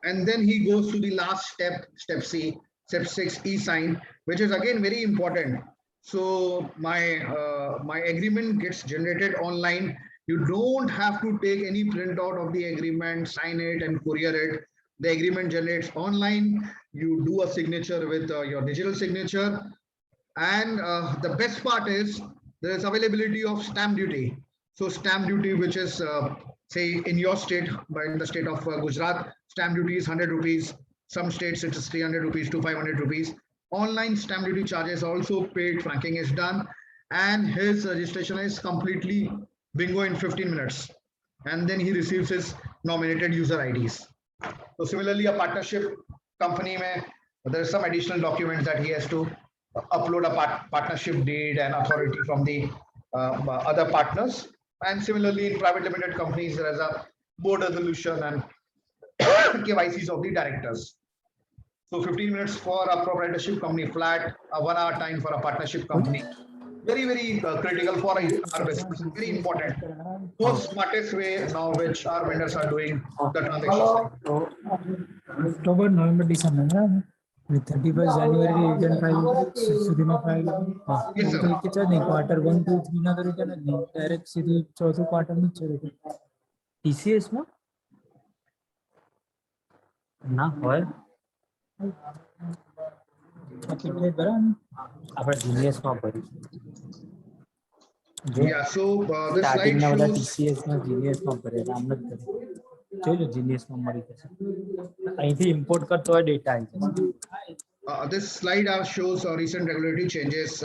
[SPEAKER 2] And then he goes to the last step, step C, step 6, e-sign, which is again very important. So my agreement gets generated online. You don't have to take any printout of the agreement, sign it and courier it. The agreement generates online. You do a signature with your digital signature. And the best part is there is availability of stamp duty. So stamp duty, which is say in your state, but in the state of Gujarat, stamp duty is 100 rupees. Some states it is 300 rupees to 500 rupees. Online stamp duty charges also paid, franking is done, and his registration is completely bingo in 15 minutes. And then he receives his nominated user IDs. So similarly, a partnership company mein, there are some additional documents that he has to upload a partnership deed and authority from the other partners. And similarly, in private limited companies, there is a board resolution and KYCs of the directors. So 15 minutes for a proprietorship company flat, a 1 hour time for a partnership company. Very, very critical for our business. Very important. Most smartest way now which our vendors are doing the transactions.
[SPEAKER 10] October, November, December. With 31st January, you can file Sudhima file.
[SPEAKER 2] Yes, sir.
[SPEAKER 10] Quarter 1, 2, 3 na direct सीधे चौथे quarter में चलेगा. TCS में ना होय. कितने बड़ा आपण जीनियस में भरी.
[SPEAKER 2] Yeah, so this slide shows
[SPEAKER 10] TCS में जीनियस में भरे रामनाथ करे. चलो जीनियस में मरी कैसे. અહીંથી import કરતો હોય data આવી.
[SPEAKER 2] this slide shows recent regulatory changes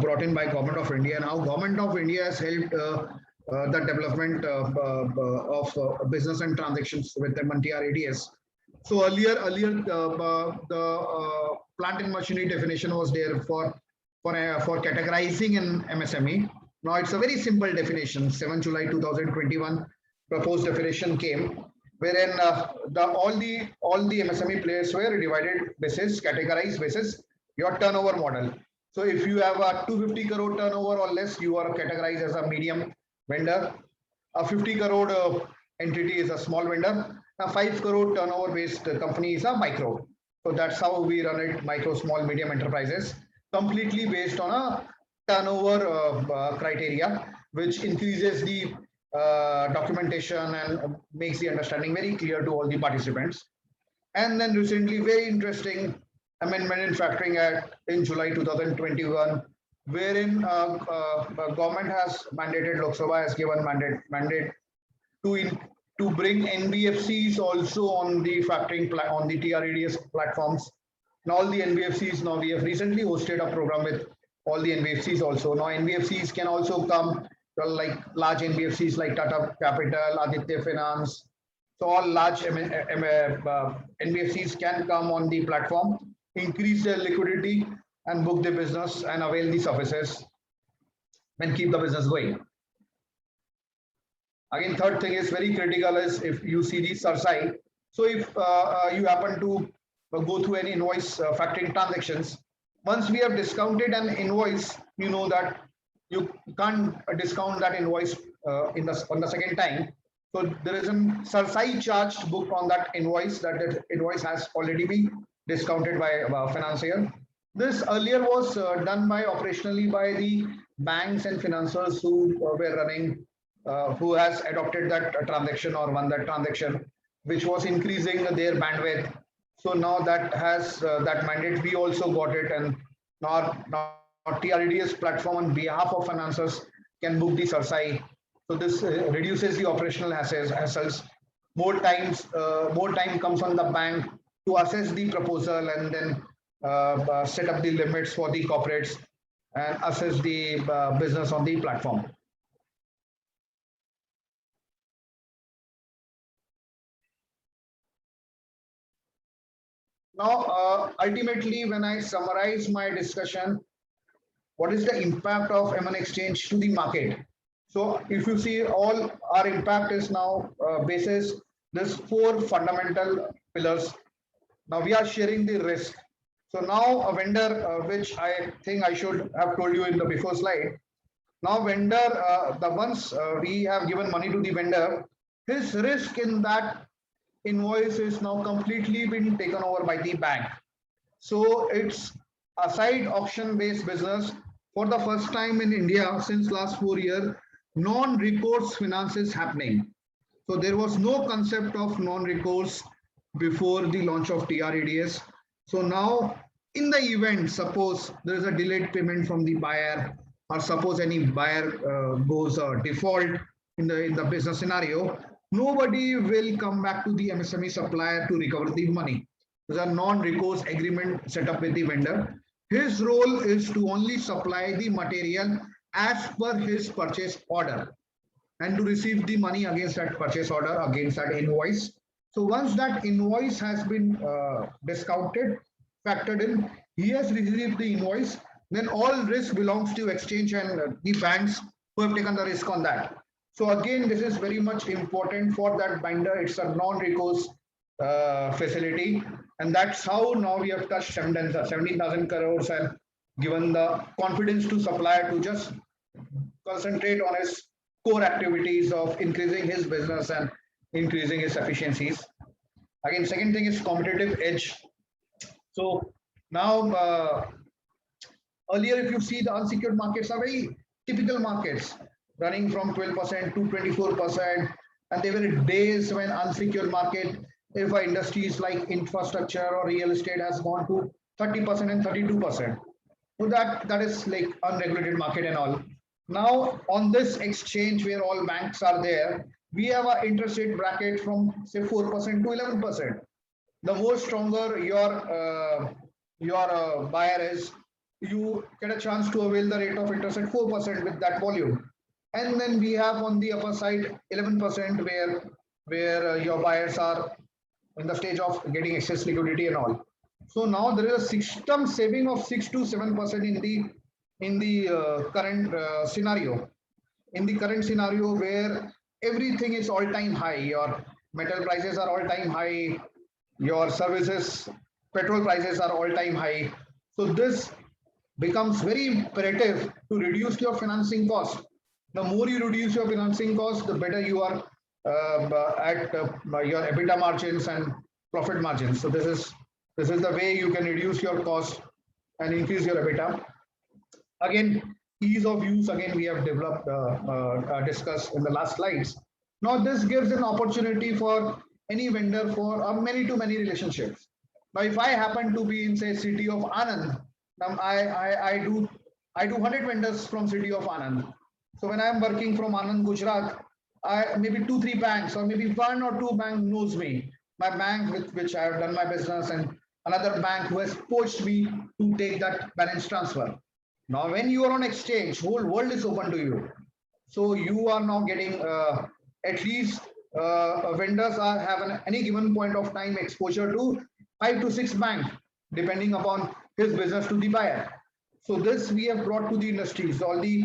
[SPEAKER 2] brought in by Government of India and how Government of India has helped the development of business and transactions with MNTR-ADS. So earlier the plant and machinery definition was there for categorizing an MSME. Now it's a very simple definition. 7 July 2021 proposed definition came, wherein all the MSME players were divided basis, categorized basis your turnover model. So if you have a 250 crore turnover or less, you are categorized as a medium vendor. A 50 crore entity is a small vendor. A 5 crore turnover based company is a micro. So that's how we run it: micro, small, medium enterprises, completely based on a turnover criteria, which increases the documentation and makes the understanding very clear to all the participants. And then recently, very interesting amendment in Factoring Act in July 2021, wherein government has mandated, Lok Sabha has given mandate to bring NBFCs also on the factoring on the TR-ADS platforms. Now all the NBFCs, now we have recently hosted a program with all the NBFCs also. Now NBFCs can also come, like large NBFCs like Tata Capital, Aditya Finance. So all large NBFCs can come on the platform, increase their liquidity and book their business and avail the services and keep the business going. Again, third thing is very critical is if you see the SARSAI. So if you happen to go through any invoice factoring transactions, once we have discounted an invoice, you know that you can't discount that invoice on the second time. So there is a SARSAI charge booked on that invoice, that invoice has already been discounted by financier. This earlier was done by operationally by the banks and financiers who were running, who has adopted that transaction or won that transaction, which was increasing their bandwidth. So now that has that mandate, we also got it, and now TR-ADS platform on behalf of financiers can book the SARSAI. So this reduces the operational hassles. More time comes on the bank to assess the proposal and then set up the limits for the corporates and assess the business on the platform. Now, ultimately, when I summarize my discussion, what is the impact of MN Exchange to the market? So if you see, all our impact is now basis this 4 fundamental pillars. Now we are sharing the risk. So now a vendor, which I think I should have told you in the before slide. Now vendor, the ones we have given money to the vendor, his risk in that invoice is now completely been taken over by the bank. So it's a side auction based business. For the first time in India since last 4 years, non-recourse finance is happening. So there was no concept of non-recourse before the launch of TR-ADS. So now in the event, suppose there is a delayed payment from the buyer, or suppose any buyer goes default in the business scenario, nobody will come back to the MSME supplier to recover the money. There's a non-recourse agreement set up with the vendor. His role is to only supply the material as per his purchase order and to receive the money against that purchase order, against that invoice. So once that invoice has been discounted, factored in, he has received the invoice, then all risk belongs to exchange and the banks who have taken the risk on that. So again, this is very much important for that binder. It's a non-recourse facility, and that's how now we have touched 17,000 crores and given the confidence to supplier to just concentrate on his core activities of increasing his business and increasing his efficiencies. Again, second thing is competitive edge. So now, earlier, if you see the unsecured markets are very typical markets, running from 12% to 24%. And there were days when unsecured market, if industries like infrastructure or real estate has gone to 30% and 32%. So that is like unregulated market and all. Now on this exchange where all banks are there, we have an interest rate bracket from say 4% to 11%. The more stronger your buyer is, you get a chance to avail the rate of interest at 4% with that volume. And then we have on the upper side 11% where your buyers are in the stage of getting excess liquidity and all. So now there is a system saving of 6 to 7% in the current scenario. In the current scenario where everything is all-time high, your metal prices are all-time high, your services, petrol prices are all-time high. So this becomes very imperative to reduce your financing cost. The more you reduce your financing cost, the better you are at your EBITDA margins and profit margins. So this is the way you can reduce your cost and increase your EBITDA. Again, ease of use, again, we have developed, discussed in the last slides. Now this gives an opportunity for any vendor for a many-to-many relationships. Now, if I happen to be in say city of Anand, I do 100 vendors from city of Anand. So when I'm working from Anand, Gujarat, maybe 2-3 banks or maybe 1 or 2 banks knows me. My bank with which I have done my business and another bank who has poached me to take that balance transfer. Now, when you are on exchange, whole world is open to you. So you are now getting at least vendors have any given point of time exposure to 5 to 6 banks, depending upon his business to the buyer. So this we have brought to the industries. All the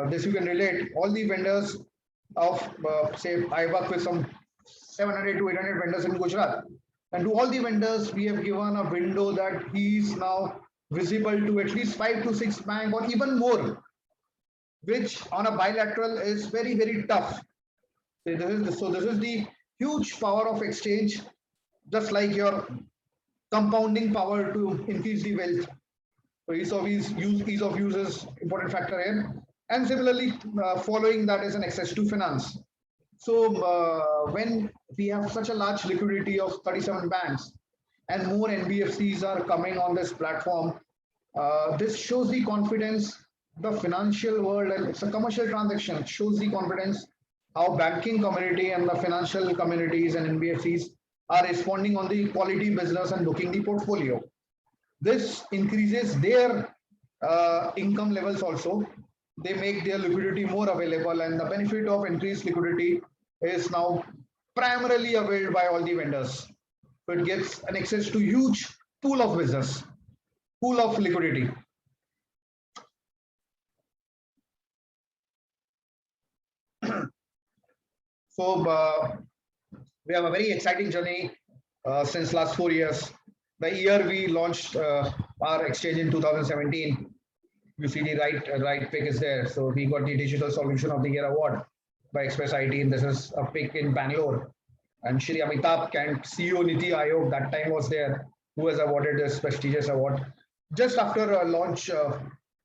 [SPEAKER 2] this you can relate. All the vendors of say I work with some 700 to 800 vendors in Gujarat, and to all the vendors we have given a window that he is now visible to at least 5 to 6 banks or even more, which on a bilateral is very, very tough. So this is the huge power of exchange, just like your compounding power to increase the wealth. So ease of use is important factor here. And similarly, following that is an access to finance. So when we have such a large liquidity of 37 banks and more NBFCs are coming on this platform, this shows the confidence, the financial world, and it's a commercial transaction. It shows the confidence how banking community and the financial communities and NBFCs are responding on the quality business and booking the portfolio. This increases their income levels also. They make their liquidity more available, and the benefit of increased liquidity is now primarily availed by all the vendors. So it gives an access to huge pool of business, pool of liquidity. So we have a very exciting journey since last 4 years. The year we launched our exchange in 2017, you see the right pick is there. So we got the Digital Solution of the Year award by Express IT, and this is a pick in Bangalore. And Shri Amitabh Kant, CEO Niti Aayog, that time was there, who has awarded this prestigious award. Just after launch,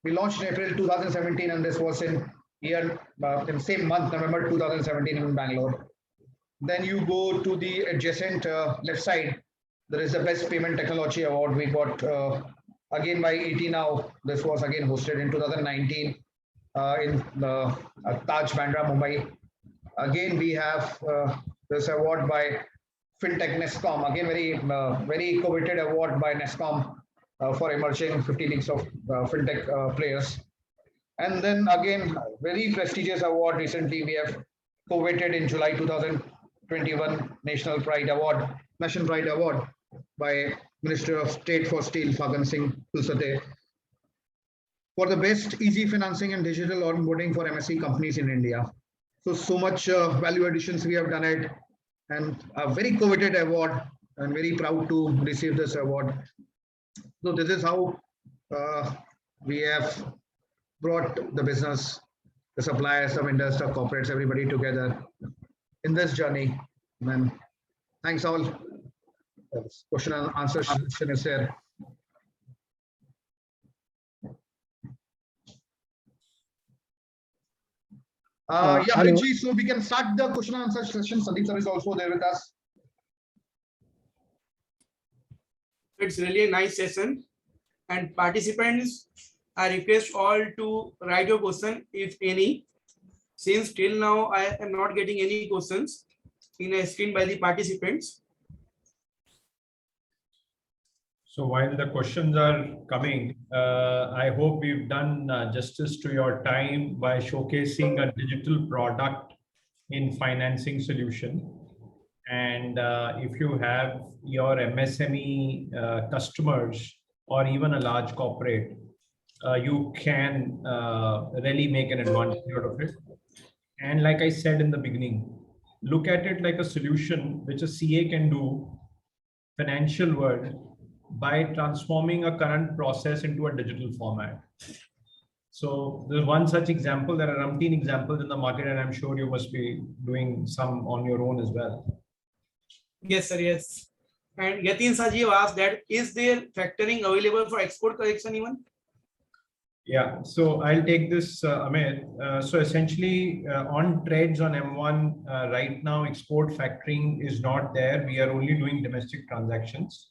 [SPEAKER 2] we launched in April 2017, and this was in the same month, November 2017 in Bangalore. Then you go to the adjacent left side, there is the Best Payment Technology Award we got again by ET Now. This was again hosted in 2019 in the Taj Bandra, Mumbai. Again, we have this award by FinTech NESCOM, again very coveted award by NESCOM for emerging 50 leagues of FinTech players. And then again, very prestigious award recently we have coveted in July 2020 2021 National Pride Award, National Pride Award by Minister of State for Steel, Fagan Singh Pulsate, for the best easy financing and digital onboarding for MSE companies in India. So much value additions we have done it, and a very coveted award. I'm very proud to receive this award. So this is how we have brought the business, the suppliers, the vendors, the corporates, everybody together in this journey. And thanks all. Question and answer session is there. Yeah,
[SPEAKER 10] hello.
[SPEAKER 2] Harit ji, so we can start the question and answer session. Sandeep sir is also there with us.
[SPEAKER 7] It's really a nice session, and participants, I request all to write your question if any. Since till now I am not getting any questions in a screen by the participants.
[SPEAKER 1] So while the questions are coming, I hope we've done justice to your time by showcasing a digital product in financing solution. And if you have your MSME customers or even a large corporate, you can really make an advantage out of it. And like I said in the beginning, look at it like a solution which a CA can do, financial world, by transforming a current process into a digital format. So there's one such example. There are umpteen examples in the market, and I'm sure you must be doing some on your own as well.
[SPEAKER 7] Yes, sir. Yes. And Yatin Saji asked that, is there factoring available for export collection even?
[SPEAKER 1] Yeah, so I'll take this, Amit. So essentially on trades on M1 right now, export factoring is not there. We are only doing domestic transactions.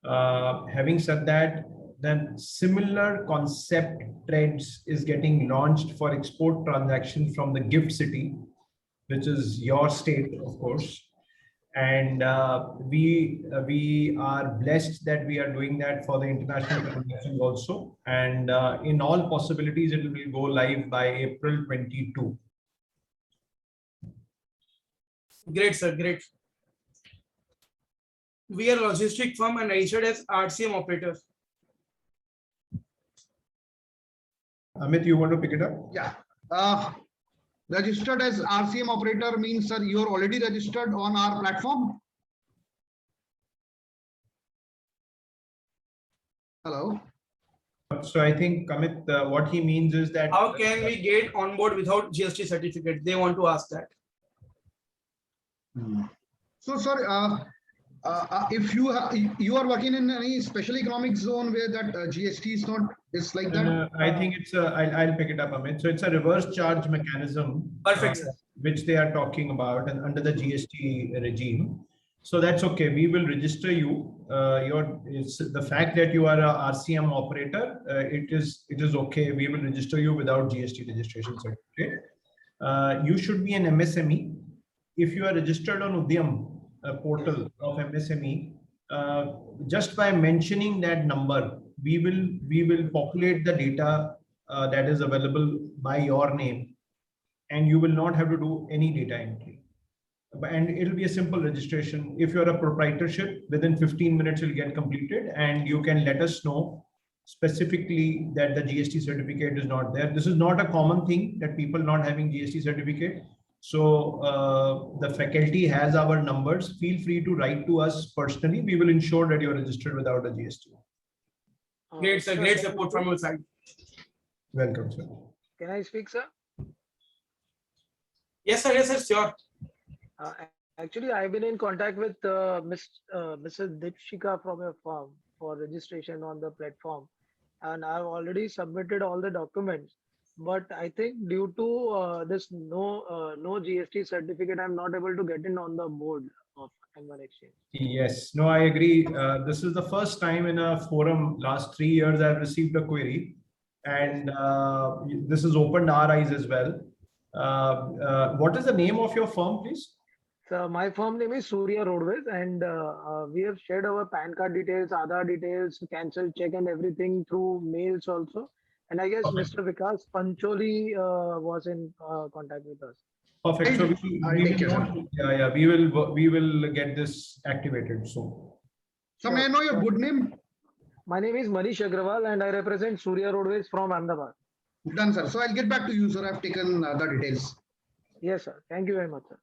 [SPEAKER 1] Having said that, then similar concept trades is getting launched for export transactions from the gift city, which is your state, of course. And we are blessed that we are doing that for the international transactions also. And in all possibilities, it will go live by April 22.
[SPEAKER 7] Great, sir. Great. We are a logistic firm and registered as RCM operators.
[SPEAKER 1] Amit, you want to pick it up?
[SPEAKER 2] Yeah. Registered as RCM operator means, sir, you are already registered on our platform. Hello.
[SPEAKER 1] So I think, Amit, what he means is that
[SPEAKER 7] How can we get on board without GST certificate? They want to ask that.
[SPEAKER 2] So, sir, if you are working in any special economic zone where that GST is not, it's like that.
[SPEAKER 1] I think it's I'll pick it up, Amit. So it's a reverse charge mechanism.
[SPEAKER 7] Perfect, sir.
[SPEAKER 1] Which they are talking about, and under the GST regime. So that's okay. We will register you. It's the fact that you are a RCM operator. It is okay. We will register you without GST registration certificate. You should be an MSME. If you are registered on Udyam portal of MSME, just by mentioning that number, we will populate the data that is available by your name, and you will not have to do any data entry. And it'll be a simple registration. If you're a proprietorship, within 15 minutes it'll get completed, and you can let us know specifically that the GST certificate is not there. This is not a common thing, that people not having GST certificate. So the faculty has our numbers. Feel free to write to us personally. We will ensure that you're registered without a GST.
[SPEAKER 7] Great, sir. Great support from your side.
[SPEAKER 1] Welcome, sir.
[SPEAKER 12] Can I speak, sir?
[SPEAKER 7] Yes, sir. Yes, sir. Sure.
[SPEAKER 12] Actually, I've been in contact with Mrs. Dipshika from your firm for registration on the platform, and I've already submitted all the documents. But I think due to this no GST certificate, I'm not able to get in on the board of M1 Exchange.
[SPEAKER 1] Yes, no, I agree. This is the first time in a forum last 3 years I've received a query, and this has opened our eyes as well. What is the name of your firm, please?
[SPEAKER 12] So my firm name is Surya Roadways, and we have shared our PAN card details, Aadhaar details, cancelled check and everything through mails also. And I guess Mr. Vikas Pancholi was in contact with us.
[SPEAKER 1] Perfect. So
[SPEAKER 2] I'll take care, sir.
[SPEAKER 1] we will get this activated soon.
[SPEAKER 2] So may I know your good name?
[SPEAKER 12] My name is Manish Agrawal and I represent Surya Roadways from Ahmedabad.
[SPEAKER 2] Done, sir. So I'll get back to you, sir. I've taken the details.
[SPEAKER 12] Yes, sir. Thank you very much, sir.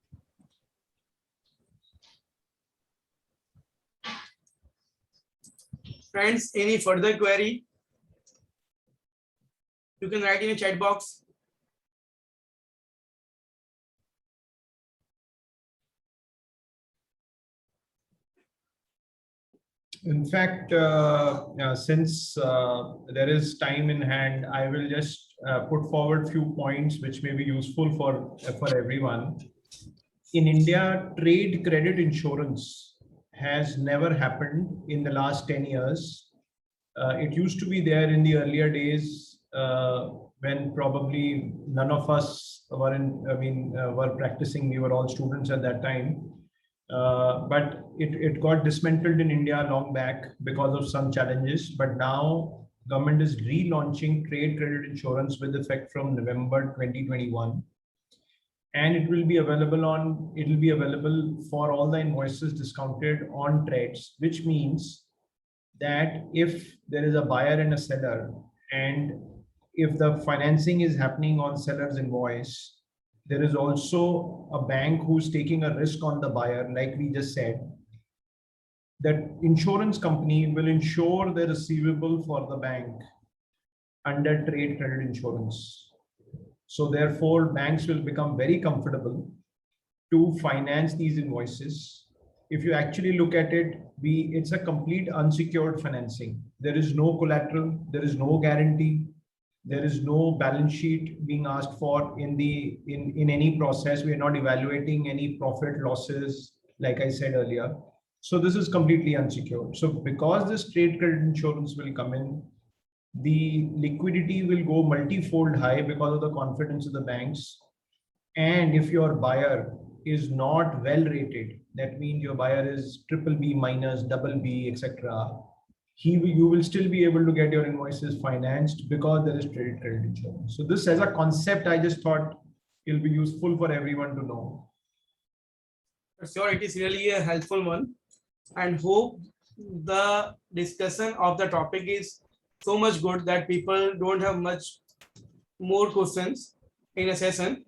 [SPEAKER 7] Friends, any further query? You can write in a chat box.
[SPEAKER 1] In fact, since there is time in hand, I will just put forward few points which may be useful for everyone. In India, trade credit insurance has never happened in the last 10 years. It used to be there in the earlier days when probably none of us were practicing. We were all students at that time. But it got dismantled in India long back because of some challenges. But now government is relaunching trade credit insurance with effect from November 2021. And it will be available for all the invoices discounted on trades, which means that if there is a buyer and a seller, and if the financing is happening on seller's invoice, there is also a bank who's taking a risk on the buyer, like we just said, that insurance company will insure the receivable for the bank under trade credit insurance. So therefore, banks will become very comfortable to finance these invoices. If you actually look at it, it's a complete unsecured financing. There is no collateral, there is no guarantee. There is no balance sheet being asked for in any process. We are not evaluating any profit losses, like I said earlier. So this is completely unsecured. So because this trade credit insurance will come in, the liquidity will go multi-fold high because of the confidence of the banks. And if your buyer is not well rated, that means your buyer is BBB minus, BB, etc. You will still be able to get your invoices financed because there is trade credit insurance. So this as a concept, I just thought it'll be useful for everyone to know.
[SPEAKER 7] Sure, it is really a helpful one, and hope the discussion of the topic is so much good that people don't have much more questions in a session,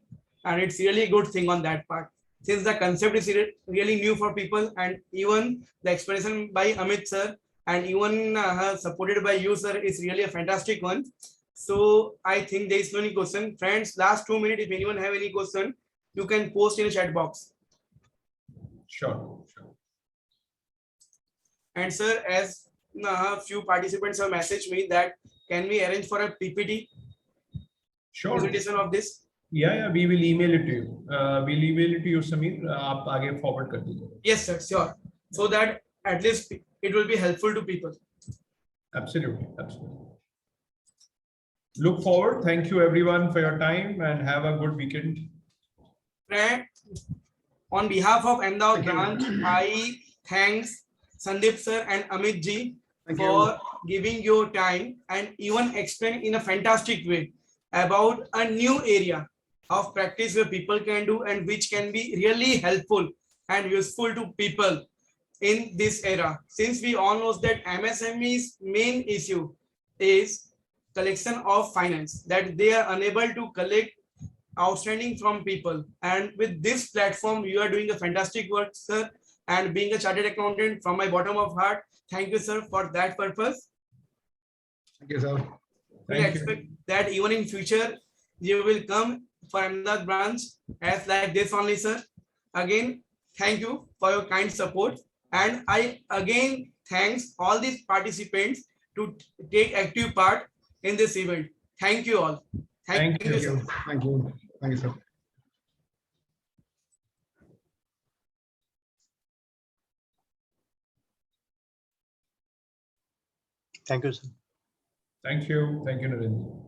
[SPEAKER 7] and it's really a good thing on that part. Since the concept is really new for people, and even the explanation by Amit sir and even supported by you, sir, is really a fantastic one. So I think there is no any question. Friends, last 2 minutes, if anyone have any question, you can post in the chat box.
[SPEAKER 1] Sure.
[SPEAKER 7] And sir, as few participants have messaged me that can we arrange for a PPT presentation of this?
[SPEAKER 1] Yeah, we will email it to you. We'll email it to you, Samir. आप आगे forward कर दीजिए.
[SPEAKER 7] Yes, sir, sure. So that at least it will be helpful to people.
[SPEAKER 1] Absolutely. Look forward. Thank you everyone for your time and have a good weekend.
[SPEAKER 7] Friend, on behalf of Ahmedabad branch, I thanks Sandeep sir and Amit ji for giving your time and even explain in a fantastic way about a new area of practice where people can do and which can be really helpful and useful to people in this era. Since we all know that MSME's main issue is collection of finance, that they are unable to collect outstanding from people. And with this platform, you are doing a fantastic work, sir. And being a chartered accountant from my bottom of heart, thank you, sir, for that purpose.
[SPEAKER 2] Thank you, sir.
[SPEAKER 7] We expect that even in future, you will come for another branch as like this only, sir. Again, thank you for your kind support. And I again thanks all these participants to take active part in this event. Thank you all. Thank you, sir.
[SPEAKER 2] Thank you, sir.
[SPEAKER 10] Thank you, sir.
[SPEAKER 1] Thank you, Narendra.